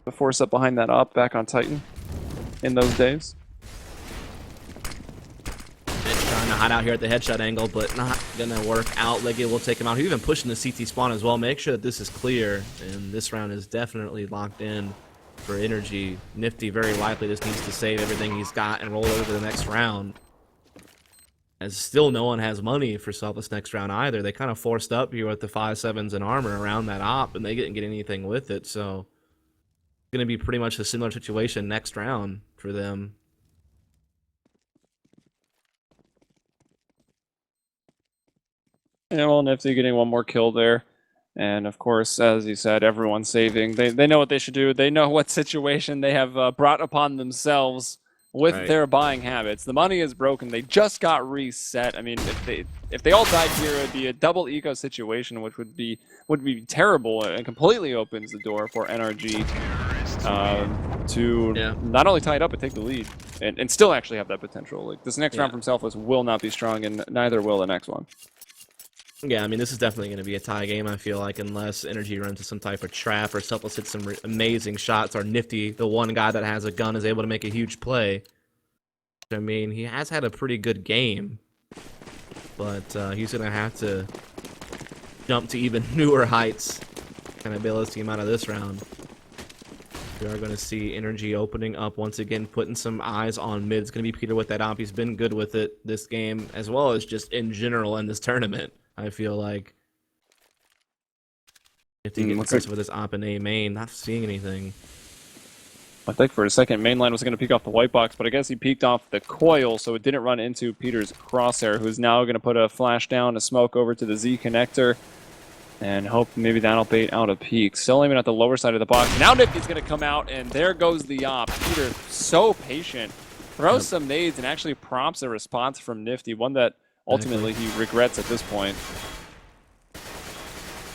A: The force-up behind that op back on Titan in those days.
B: Trying to hide out here at the headshot angle, but not going to work out. Leggy will take him out. He's even pushing the CT spawn as well. Make sure that this is clear, and this round is definitely locked in for NRG. Nifty very likely just needs to save everything he's got and roll over to the next round. As still no one has money for Selfless next round either. They kind of forced up here with the 5.7s and armor around that op, and they didn't get anything with it, so it's going to be pretty much a similar situation next round for them.
A: Yeah, well, Nifty getting one more kill there. And of course, as you said, everyone's saving. They know what they should do. They know what situation they have brought upon themselves with their buying habits. The money is broken. They just got reset. I mean, if they all died here, it would be a double eco situation, which would be terrible and completely opens the door for NRG to not only tie it up but take the lead and still actually have that potential. Like, this next round from Selfless will not be strong, and neither will the next one.
B: Yeah, I mean, this is definitely going to be a tie game, I feel like, unless NRG runs into some type of trap or Selfless hits some amazing shots, or Nifty, the one guy that has a gun, is able to make a huge play. I mean, he has had a pretty good game, but he's going to have to jump to even newer heights and bail his team out of this round. We are going to see NRG opening up once again, putting some eyes on mid. It's going to be Peter with that op. He's been good with it this game, as well as just in general in this tournament. I feel like if he gets aggressive with this op in A main, not seeing anything.
A: I think for a second, mainline was going to peek off the white box, but I guess he peeked off the coil, so it didn't run into Peter's crosshair, who's now going to put a flash down, a smoke over to the Z connector, and hope maybe that'll bait out a peek. Still aiming at the lower side of the box. Now Nifty's going to come out, and there goes the op. Peter, so patient, throws some nades and actually prompts a response from Nifty, one that ultimately he regrets at this point.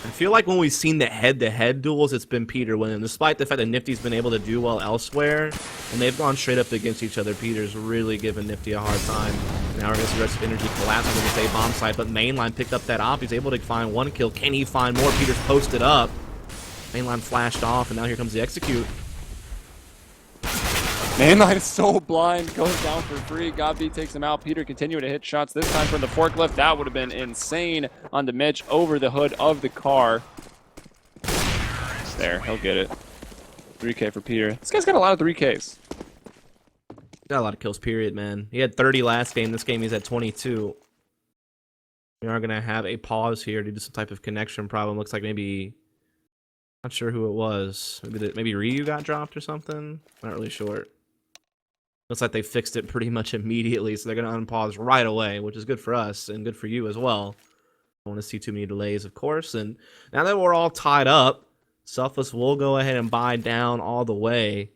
B: I feel like when we've seen the head-to-head duels, it's been Peter winning. Despite the fact that Nifty's been able to do well elsewhere, and they've gone straight up against each other, Peter's really given Nifty a hard time. Now we're going to see the rest of NRG collapsing with this A-bomb site, but Mainline picked up that op. He's able to find one kill. Can he find more? Peter's posted up. Mainline flashed off, and now here comes the execute.
A: Mainline is so blind, goes down for free. Godby takes him out. Peter continuing to hit shots, this time from the forklift. That would have been insane onto Mitch over the hood of the car. There, he'll get it. 3K for Peter. This guy's got a lot of 3Ks.
B: Got a lot of kills, period, man. He had 30 last game. This game he's at 22. We are going to have a pause here due to some type of connection problem. Looks like maybe, not sure who it was. Maybe Ryu got dropped or something. Not really sure. Looks like they fixed it pretty much immediately, so they're going to unpause right away, which is good for us and good for you as well. Don't want to see too many delays, of course. And now that we're all tied up, Selfless will go ahead and buy down all the way.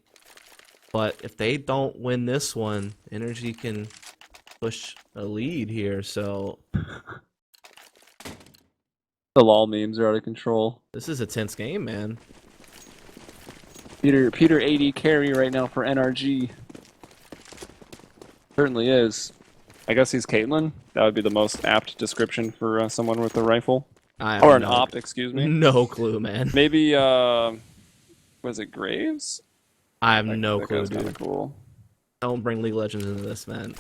B: But if they don't win this one, NRG can push a lead here. So
A: The LOL memes are out of control.
B: this is a tense game, man.
A: Peter AD carry right now for NRG. Certainly is. I guess he's Caitlyn. That would be the most apt description for someone with a rifle. Or an op, excuse me.
B: No clue, man.
A: Maybe, was it Graves?
B: I have no
A: that
B: clue,
A: guy's kinda
B: dude.
A: cool.
B: Don't bring League of Legends into this, man.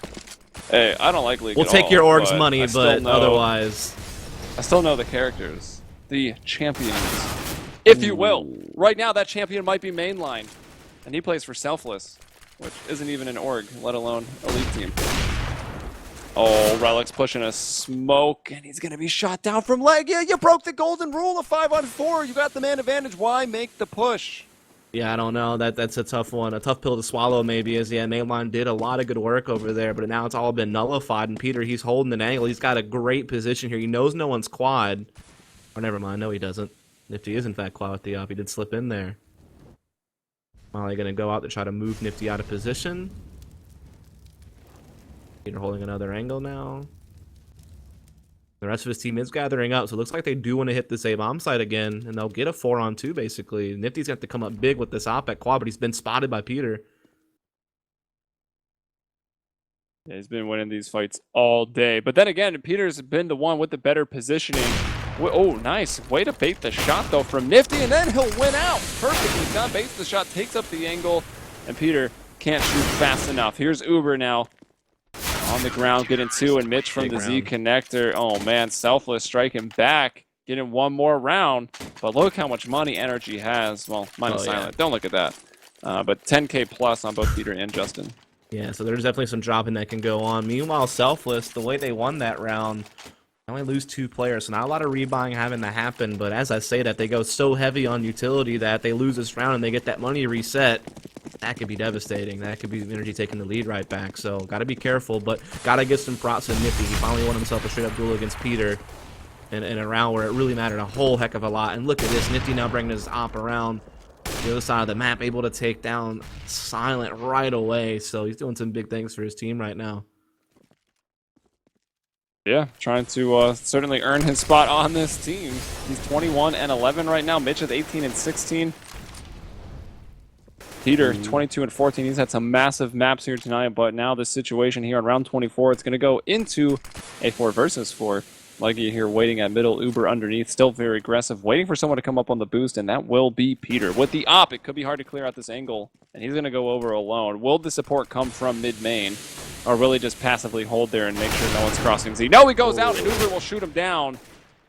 A: Hey, I don't like League
B: We'll
A: at
B: take
A: all,
B: your org's
A: but
B: money,
A: I still
B: but
A: know-
B: otherwise...
A: I still know the characters. The champions. If you will. Right now, that champion might be mainline. And he plays for Selfless, which isn't even an org, let alone elite team. Oh, Relic's pushing a smoke, and he's going to be shot down from leg. Yeah, you broke the golden rule of 5-on-4. You got the man advantage. Why make the push?
B: Yeah, I don't know. That's a tough one. A tough pill to swallow, maybe, is, yeah, mainline did a lot of good work over there, but now it's all been nullified, and Peter, he's holding an angle. He's got a great position here. He knows no one's quad. Or never mind, no he doesn't. Nifty is, in fact, quad with the op. He did slip in there. Molly going to go out to try to move Nifty out of position. Peter holding another angle now. The rest of his team is gathering up, so it looks like they do want to hit this A-bomb site again, and they'll get a 4-on-2, basically. Nifty's got to come up big with this op at quad, but he's been spotted by Peter.
A: Yeah, he's been winning these fights all day. But then again, Peter's been the one with the better positioning. Oh, nice. Way to bait the shot, though, from Nifty, and then he'll win out. Perfectly done. Baits the shot, takes up the angle, and Peter can't shoot fast enough. Here's Uber now on the ground, getting two, and Mitch from the Z connector. Oh, man, Selfless striking back, getting one more round. But look how much money NRG has. Well, minus Silent. Don't look at that. But 10K plus on both Peter and Justin.
B: Yeah, so there's definitely some dropping that can go on. Meanwhile, Selfless, the way they won that round, they only lose 2 players, so not a lot of rebuying having to happen. But as I say that, they go so heavy on utility that they lose this round and they get that money reset. That could be devastating. That could be NRG taking the lead right back. So got to be careful, but got to give some props to Nifty. He finally won himself a straight-up duel against Peter in a round where it really mattered a whole heck of a lot. And look at this, Nifty now bringing his op around the other side of the map, able to take down Silent right away. So he's doing some big things for his team right now.
A: Yeah, trying to certainly earn his spot on this team. He's 21-11 right now. Mitch is 18-16. Peter, 22-14. He's had some massive maps here tonight, but now this situation here on round 24, it's going to go into a 4 versus 4. Leggy here waiting at middle, Uber underneath, still very aggressive, waiting for someone to come up on the boost, and that will be Peter. With the op, it could be hard to clear out this angle, and he's going to go over alone. Will the support come from mid-main, or really just passively hold there and make sure no one's crossing Z? No, he goes out, and Uber will shoot him down.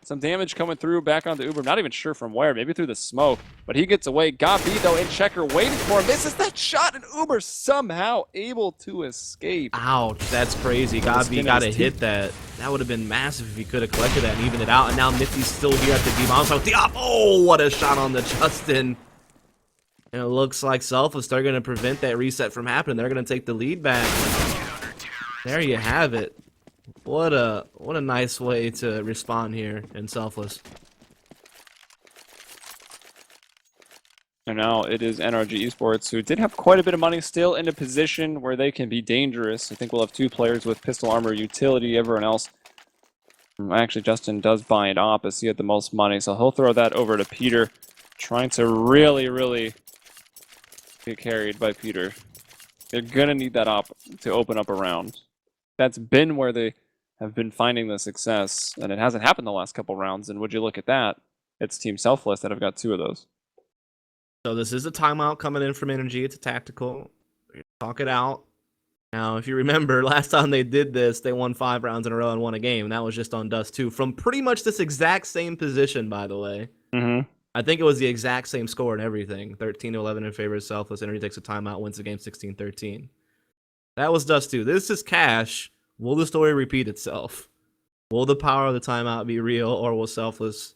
A: Some damage coming through back onto Uber. Not even sure from where. Maybe through the smoke. But he gets away. Got B, though, in checker waiting for him. Misses that shot, and Uber somehow able to escape.
B: Ouch, that's crazy. Gabi got to hit that. That would have been massive if he could have collected that and evened it out. And now Nifty's still here at the D-bomb. So the op. Oh, what a shot on the Justin. And it looks like Selfless, they're going to prevent that reset from happening. They're going to take the lead back. There you have it. What a nice way to respond here in Selfless.
A: And now it is NRG eSports, who did have quite a bit of money, still in a position where they can be dangerous. I think we'll have 2 players with pistol armor utility. Everyone else, actually, Justin does buy it op as he had the most money, so he'll throw that over to Peter, trying to really get carried by Peter. They're gonna need that op to open up a round. That's been where they have been finding the success, and it hasn't happened the last couple rounds. And would you look at that? It's Team Selfless that have got 2 of those.
B: So this is a timeout coming in from NRG. It's a tactical. Talk it out. Now, if you remember, last time they did this, they won 5 rounds in a row and won a game. And that was just on Dust 2 from pretty much this exact same position, by the way. I think it was the exact same score and everything. 13-11 in favor of Selfless. NRG takes a timeout, wins the game 16-13. That was Dust 2. This is Cash. Will the story repeat itself? Will the power of the timeout be real, or will Selfless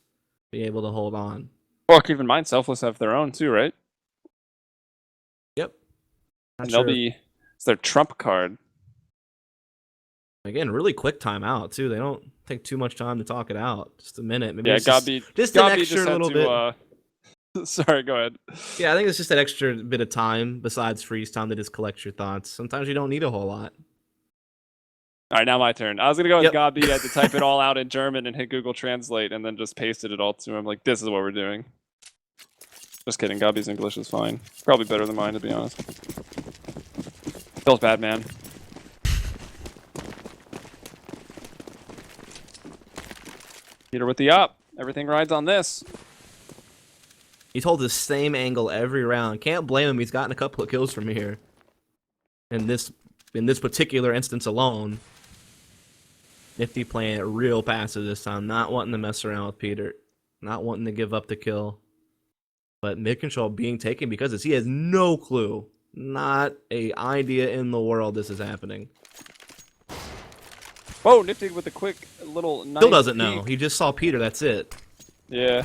B: be able to hold on?
A: Well, keep in mind, Selfless have their own too, right?
B: Yep.
A: And they'll be, it's their trump card.
B: Again, really quick timeout too. They don't take too much time to talk it out. Just a minute. Maybe
A: Yeah,
B: it's just an
A: Gabi
B: extra
A: just had
B: little
A: to,
B: bit.
A: Sorry, go ahead.
B: Yeah, I think it's just that extra bit of time besides freeze time to just collect your thoughts. Sometimes you don't need a whole lot.
A: All right, now my turn. I was going to go with
B: Yep.
A: Gabi. I had to type it all out in German and hit Google Translate and then just pasted it all to him. Like, this is what we're doing. Just kidding. Gabi's English is fine. Probably better than mine, to be honest. Feels bad, man. Peter with the up. Everything rides on this.
B: He's holds the same angle every round. Can't blame him. He's gotten a couple of kills from here. In this particular instance alone, Nifty playing it real passive this time, not wanting to mess around with Peter, not wanting to give up the kill. But mid control being taken because he has no clue, not a idea in the world this is happening.
A: Whoa, Nifty with a quick little nice
B: Still doesn't
A: peek.
B: know. He just saw Peter. That's it.
A: Yeah.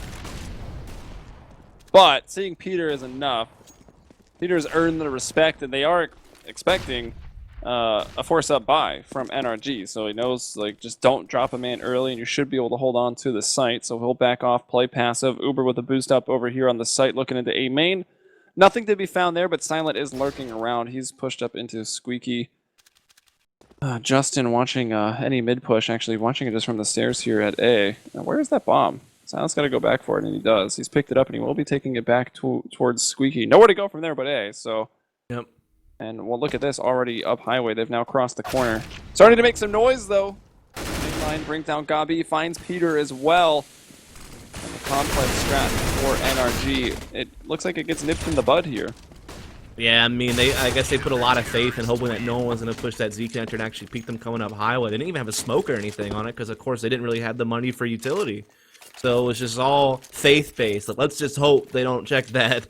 A: But seeing Peter is enough. Peter's earned the respect, and they are expecting a force-up buy from NRG. So he knows, like, just don't drop a man early, and you should be able to hold on to the site. So he'll back off, play passive. Uber with a boost up over here on the site, looking into A main. Nothing to be found there, but Silent is lurking around. He's pushed up into Squeaky. Justin watching any mid-push, actually watching it just from the stairs here at A. Now, where is that bomb? Silent's got to go back for it, and he does. He's picked it up, and he will be taking it back towards Squeaky. Nowhere to go from there but A, so...
B: Yep.
A: And well, look at this, already up highway. They've now crossed the corner. Starting to make some noise, though. Mainline brings down Gabi, finds Peter as well. And the complex strat for NRG. It looks like it gets nipped in the bud here.
B: Yeah, I mean, I guess they put a lot of faith in hoping that no one was going to push that Z connector and actually peek them coming up highway. They didn't even have a smoke or anything on it because, of course, they didn't really have the money for utility. So it was just all faith-based. Like, let's just hope they don't check that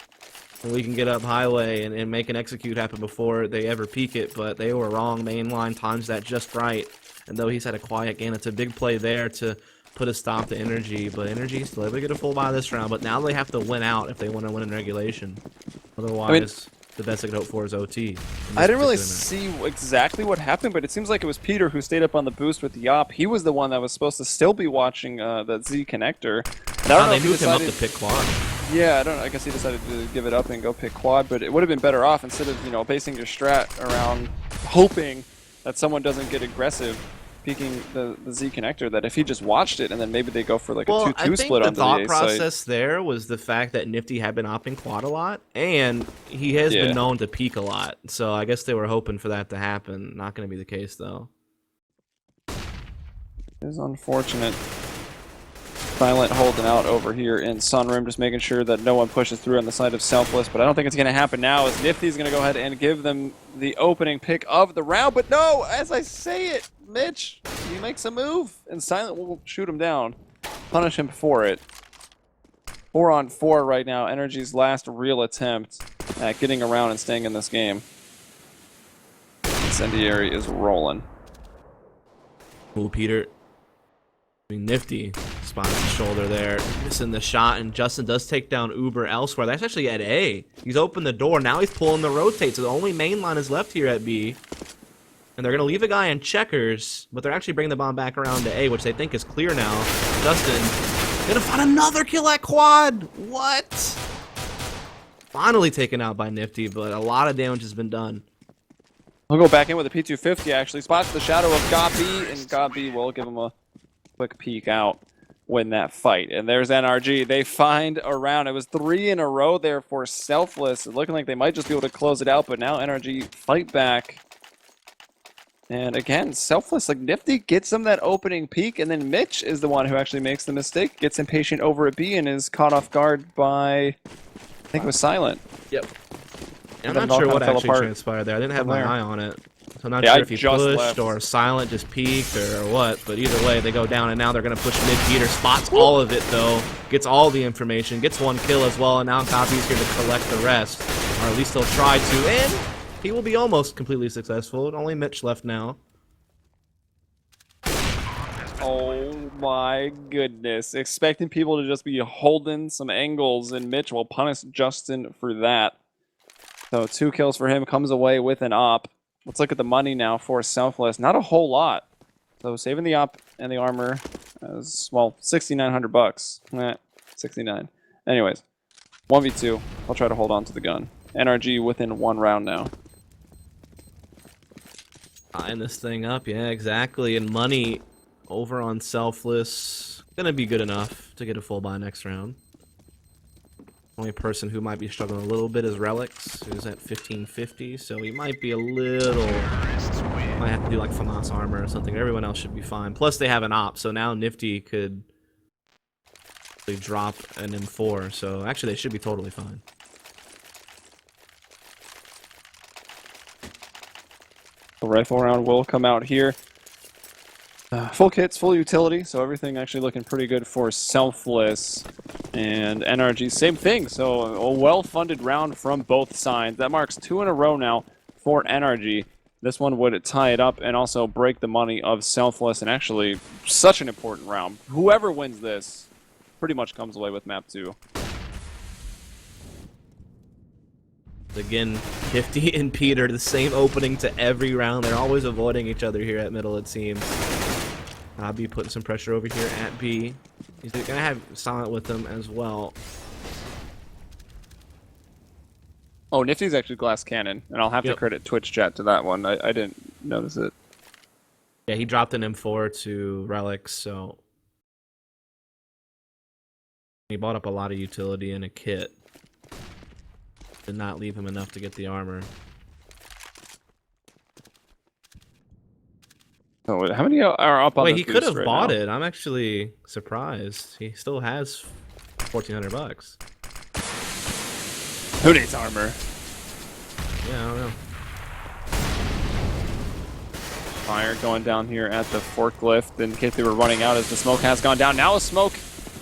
B: and we can get up highway and make an execute happen before they ever peek it. But they were wrong. Mainline times that just right. And though he's had a quiet game, it's a big play there to put a stop to NRG. But NRG still able to get a full buy this round. But now they have to win out if they want to win in regulation. Otherwise... the best I could hope for is OT.
A: I didn't really see exactly what happened, but it seems like it was Peter who stayed up on the boost with the op. He was the one that was supposed to still be watching the Z connector. And I don't know
B: they
A: if he
B: moved him up
A: decided,
B: to pick quad.
A: Yeah, I guess he decided to give it up and go pick quad, but it would have been better off instead of, basing your strat around hoping that someone doesn't get aggressive peeking the Z connector, that if he just watched it and then maybe they go for like a 2-2 split on the
B: thought
A: A
B: process
A: site.
B: there was the fact that Nifty had been opting quad a lot, and he has been known to peak a lot. So I guess they were hoping for that to happen. Not going to be the case though.
A: It is unfortunate. Silent holding out over here in Sunroom, just making sure that no one pushes through on the side of Selfless, but I don't think it's going to happen now as Nifty's going to go ahead and give them the opening pick of the round. But no, as I say it, Mitch, he makes a move, and Silent will shoot him down, punish him for it. 4-on-4 right now, NRG's last real attempt at getting around and staying in this game. Incendiary is rolling.
B: Ooh, Peter. Nifty spots the shoulder there, missing the shot, and Justin does take down Uber elsewhere. That's actually at A. He's opened the door. Now he's pulling the rotate, so the only main line is left here at B. And they're going to leave a guy in checkers, but they're actually bringing the bomb back around to A, which they think is clear now. Justin going to find another kill at quad. What? Finally taken out by Nifty, but a lot of damage has been done.
A: We'll go back in with a P250, actually. Spots the shadow of Gabi, and Gabi will give him a quick peek out, win that fight. And there's NRG. They find a round. It was 3 in a row there for Selfless. Looking like they might just be able to close it out, but now NRG fight back. And again, Selfless, like Nifty gets him that opening peek, and then Mitch is the one who actually makes the mistake, gets impatient over a B, and is caught off guard by, I think it was Silent.
B: Yep. I'm not sure what actually transpired there. I didn't have my eye on it. So I'm not sure if he pushed or Silent just peeked or what, but either way, they go down, and now they're going to push mid. Peter spots all of it, though, gets all the information, gets one kill as well, and now Gabi's here to collect the rest, or at least he'll try to, and he will be almost completely successful. Only Mitch left now.
A: Oh my goodness. Expecting people to just be holding some angles, and Mitch will punish Justin for that. So 2 kills for him, comes away with an op. Let's look at the money now for Selfless. Not a whole lot. So saving the op and the armor as, well, 6,900 bucks. 69. Anyways, 1v2. I'll try to hold on to the gun. NRG within 1 round now.
B: Tying this thing up, yeah, exactly. And money over on Selfless. Gonna be good enough to get a full buy next round. Only person who might be struggling a little bit is Relics, who's at 1550, so he might be a little... Might have to do like FAMAS armor or something. Everyone else should be fine. Plus they have an op, so now Nifty could drop an M4, so actually they should be totally fine.
A: The rifle round will come out here. Full kits, full utility, so everything actually looking pretty good for Selfless. And NRG, same thing, so a well-funded round from both sides. That marks 2 in a row now for NRG. This one would tie it up and also break the money of Selfless, and actually such an important round. Whoever wins this pretty much comes away with map 2.
B: Again, Nifty and Peter, the same opening to every round. They're always avoiding each other here at middle, it seems. B putting some pressure over here at B. He's going to have Silent with him as well.
A: Oh, Nifty's actually glass cannon, and I'll have to credit Twitch chat to that one. I didn't notice it.
B: Yeah, he dropped an M4 to Relics, so... He bought up a lot of utility and a kit. Did not leave him enough to get the armor.
A: Oh, how many are up on
B: Wait,
A: this
B: he could have
A: right
B: bought
A: now?
B: it. I'm actually surprised. He still has 1,400 bucks.
A: Who needs armor?
B: Yeah, I don't know.
A: Fire going down here at the forklift in case they were running out as the smoke has gone down. Now a smoke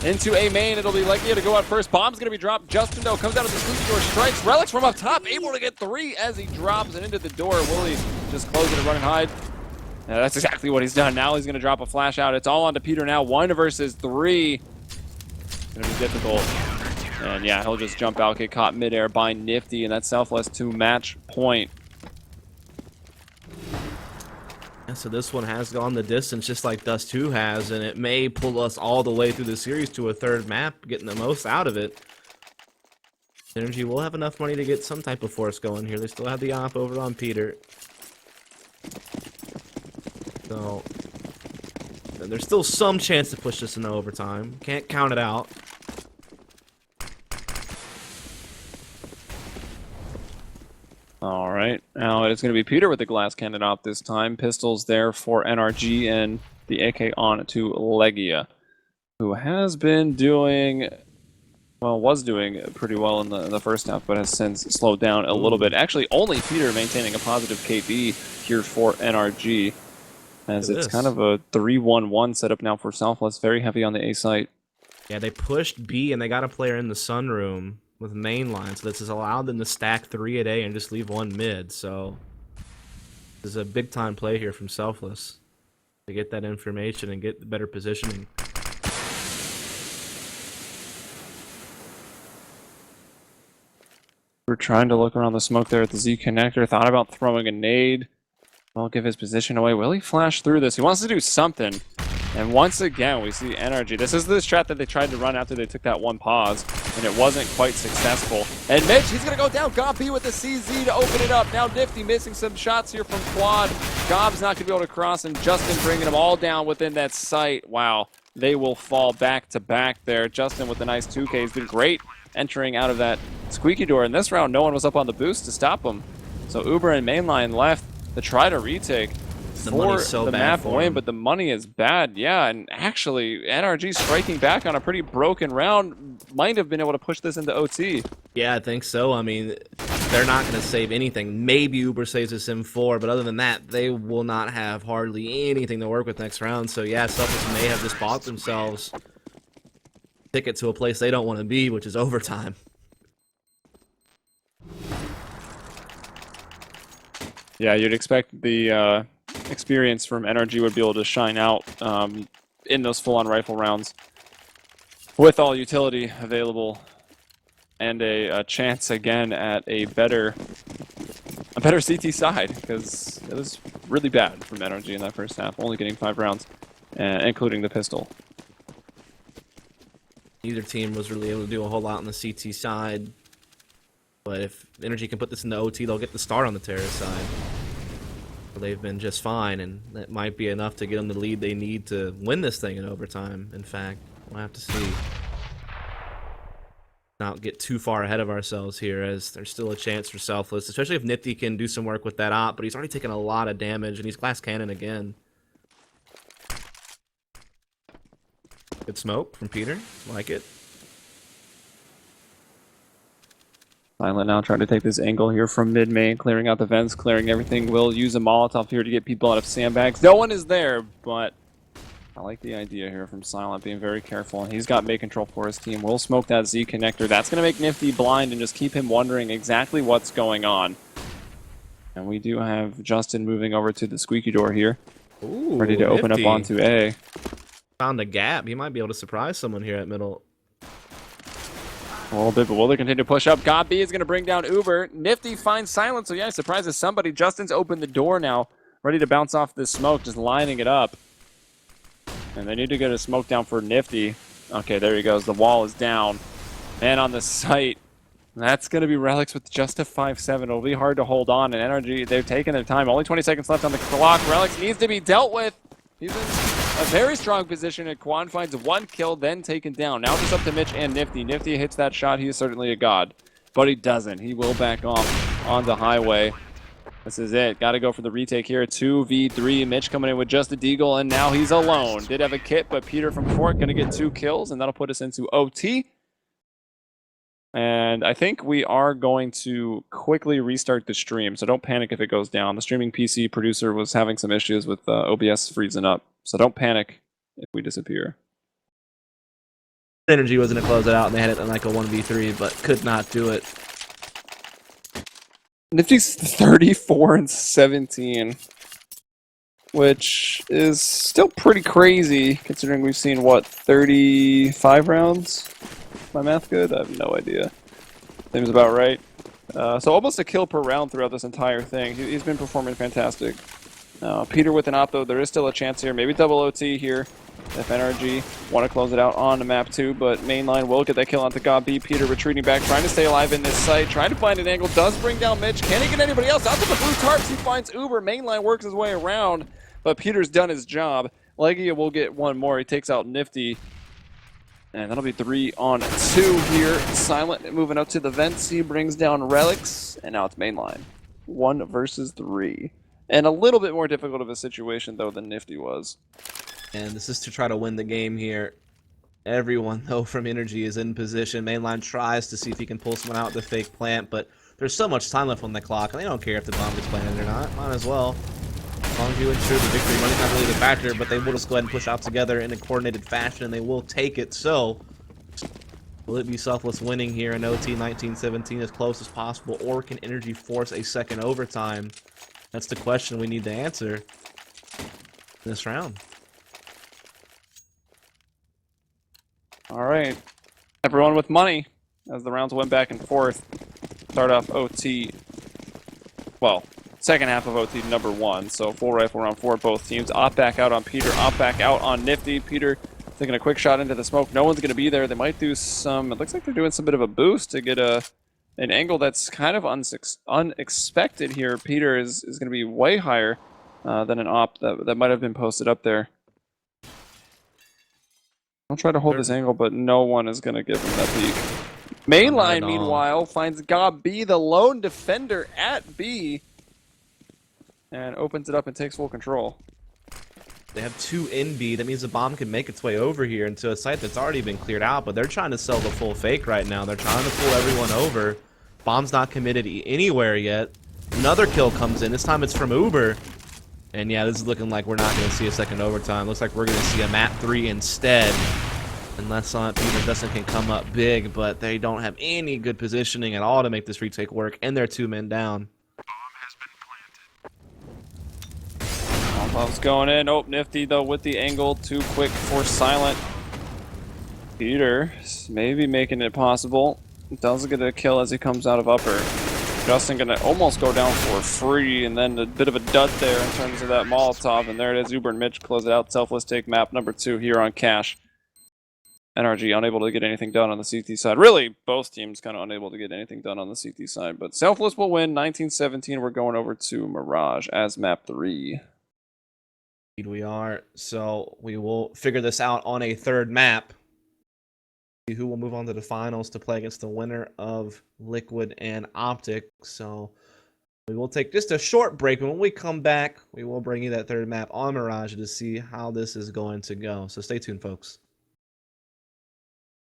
A: into A main. It'll be Legia to go out first. Bomb's going to be dropped. Justin, though, comes out of the squeaky door, strikes. Relics from up top, able to get 3 as he drops it into the door. Willie just closing and run and hide. Yeah, that's exactly what he's done. Now he's going to drop a flash out. It's all on to Peter now. 1 versus 3. It's going to be difficult. And yeah, he'll just jump out, get caught midair by Nifty, and that's Selfless to match point.
B: Yeah, so this one has gone the distance just like Dust 2 has, and it may pull us all the way through the series to a 3rd map, getting the most out of it. NRG will have enough money to get some type of force going here. They still have the op over on Peter. So, there's still some chance to push this into overtime. Can't count it out.
A: All right, now it's going to be Peter with the glass cannon op this time. Pistols there for NRG and the AK on to Legia, who has been doing, well, was doing pretty well in the first half, but has since slowed down a little bit. Actually, only Peter maintaining a positive KB here for NRG, as it's kind of a 3-1-1 setup now for Selfless. Very heavy on the A site.
B: Yeah, they pushed B, and they got a player in the sunroom with mainline, so this has allowed them to stack 3 at A and just leave 1 mid, so this is a big time play here from Selfless to get that information and get better positioning.
A: We're trying to look around the smoke there at the Z connector, thought about throwing a nade. Won't give his position away. Will he flash through this? He wants to do something. And once again, we see NRG. This is the strat that they tried to run after they took that 1 pause, and it wasn't quite successful. And Mitch, he's going to go down. Gob with the CZ to open it up. Now Nifty missing some shots here from Quad. Gob's not going to be able to cross, and Justin bringing them all down within that site. Wow, they will fall back to back there. Justin with the nice 2K. He's been great entering out of that squeaky door. In this round, no one was up on the boost to stop him. So Uber and Mainline left to try to retake. For the map win, but the money is bad. Yeah, and actually, NRG striking back on a pretty broken round might have been able to push this into OT.
B: Yeah, I think so. I mean, they're not going to save anything. Maybe Uber saves a Sim4, but other than that, they will not have hardly anything to work with next round. So yeah, Selfless may have just bought themselves a ticket to a place they don't want to be, which is overtime.
A: Yeah, you'd expect the experience from NRG would be able to shine out in those full-on rifle rounds with all utility available and a chance again at a better CT side, because it was really bad from NRG in that first half, only getting 5 rounds, including the pistol.
B: Neither team was really able to do a whole lot on the CT side, but if NRG can put this into OT, they'll get the start on the terrorist side. They've been just fine, and that might be enough to get them the lead they need to win this thing in overtime. In fact, we'll have to see. Not get too far ahead of ourselves here, as there's still a chance for Selfless, especially if Nifty can do some work with that op, but he's already taken a lot of damage, and he's glass cannon again. Good smoke from Peter, like it.
A: Silent now trying to take this angle here from mid-main, clearing out the vents, clearing everything. Will use a Molotov here to get people out of sandbags. No one is there, but I like the idea here from Silent, being very careful. And he's got May control for his team. Will smoke that Z connector. That's going to make Nifty blind and just keep him wondering exactly what's going on. And we do have Justin moving over to the squeaky door here.
B: Ooh,
A: ready to open up onto A.
B: Found a gap. He might be able to surprise someone here at middle.
A: A little bit, but will they continue to push up? God B is going to bring down Uber. Nifty finds Silent, so yeah, surprises somebody. Justin's opened the door now, ready to bounce off this smoke, just lining it up. And they need to get a smoke down for Nifty. Okay, there he goes. The wall is down. Man on the site. That's going to be Relics with just a 5-7. It'll be hard to hold on. And NRG, they've taken their time. Only 20 seconds left on the clock. Relics needs to be dealt with. He's in a very strong position, and Quan finds 1 kill, then taken down. Now just up to Mitch and Nifty. Nifty hits that shot. He is certainly a god. But he doesn't. He will back off on the highway. This is it. Got to go for the retake here. 2v3. Mitch coming in with just a deagle, and now he's alone. Did have a kit, but Peter from Fort going to get 2 kills, and that'll put us into OT. And I think we are going to quickly restart the stream, so don't panic if it goes down. The streaming PC producer was having some issues with OBS freezing up, so don't panic if we disappear.
B: NRG was going to close it out, and they had it in like a 1v3, but could not do it.
A: Nifty's 34-17, which is still pretty crazy, considering we've seen, what, 35 rounds? My math good? I have no idea. Seems about right. So almost a kill per round throughout this entire thing. He's been performing fantastic. Peter with an op, though. There is still a chance here. Maybe double OT here if NRG want to close it out on the map too. But mainline will get that kill onto God B. Peter retreating back, trying to stay alive in this site. Trying to find an angle. Does bring down Mitch. Can he get anybody else? Out to the blue tarps. He finds Uber. Mainline works his way around. But Peter's done his job. Legia will get 1 more. He takes out Nifty. And that'll be 3 on 2 here. Silent moving up to the vents. He brings down Relics. And now it's mainline. 1 versus 3. And a little bit more difficult of a situation, though, than Nifty was.
B: And this is to try to win the game here. Everyone, though, from NRG is in position. Mainline tries to see if he can pull someone out with the fake plant, but there's so much time left on the clock, and they don't care if the bomb gets planted or not. Might as well. As long as you ensure the victory, money's not really the factor, but they will just go ahead and push out together in a coordinated fashion, and they will take it. So, will it be Selfless winning here in OT 1917 as close as possible, or can NRG force a second overtime? That's the question we need to answer in this round.
A: All right. Everyone with money as the rounds went back and forth. Start off OT. Well, second half of OT number 1. So full rifle round for both teams. Op back out on Peter. Op back out on Nifty. Peter taking a quick shot into the smoke. No one's going to be there. They might do some... It looks like they're doing some bit of a boost to get an angle that's kind of unexpected here. Peter is going to be way higher than an op that might have been posted up there. I'll try to hold this angle, but no one is going to give him that peek. Mainline, meanwhile, finds God B, the lone defender at B, and opens it up and takes full control.
B: They have 2 in B. That means the bomb can make its way over here into a site that's already been cleared out, but they're trying to sell the full fake right now. They're trying to pull everyone over. Bomb's not committed anywhere yet. Another kill comes in. This time it's from Uber. And yeah, this is looking like we're not going to see a second overtime. Looks like we're going to see a map 3 instead. Unless Peter Dustin can come up big, but they don't have any good positioning at all to make this retake work, and they're 2 men down.
A: Gloves going in. Oh, Nifty though with the angle. Too quick for Silent. Peter maybe making it possible. Doesn't get a kill as he comes out of upper. Justin gonna almost go down for free, and then a bit of a dud there in terms of that Molotov, and there it is. Uber and Mitch close it out. Selfless take map number 2 here on Cash. NRG unable to get anything done on the CT side. Really, both teams kind of unable to get anything done on the CT side, but Selfless will win 19-17. We're going over to Mirage as map 3.
B: Indeed we are. So we will figure this out on a third map. See who will move on to the finals to play against the winner of Liquid and Optic. So we will take just a short break, and when we come back, we will bring you that third map on Mirage to see how this is going to go. So stay tuned, folks.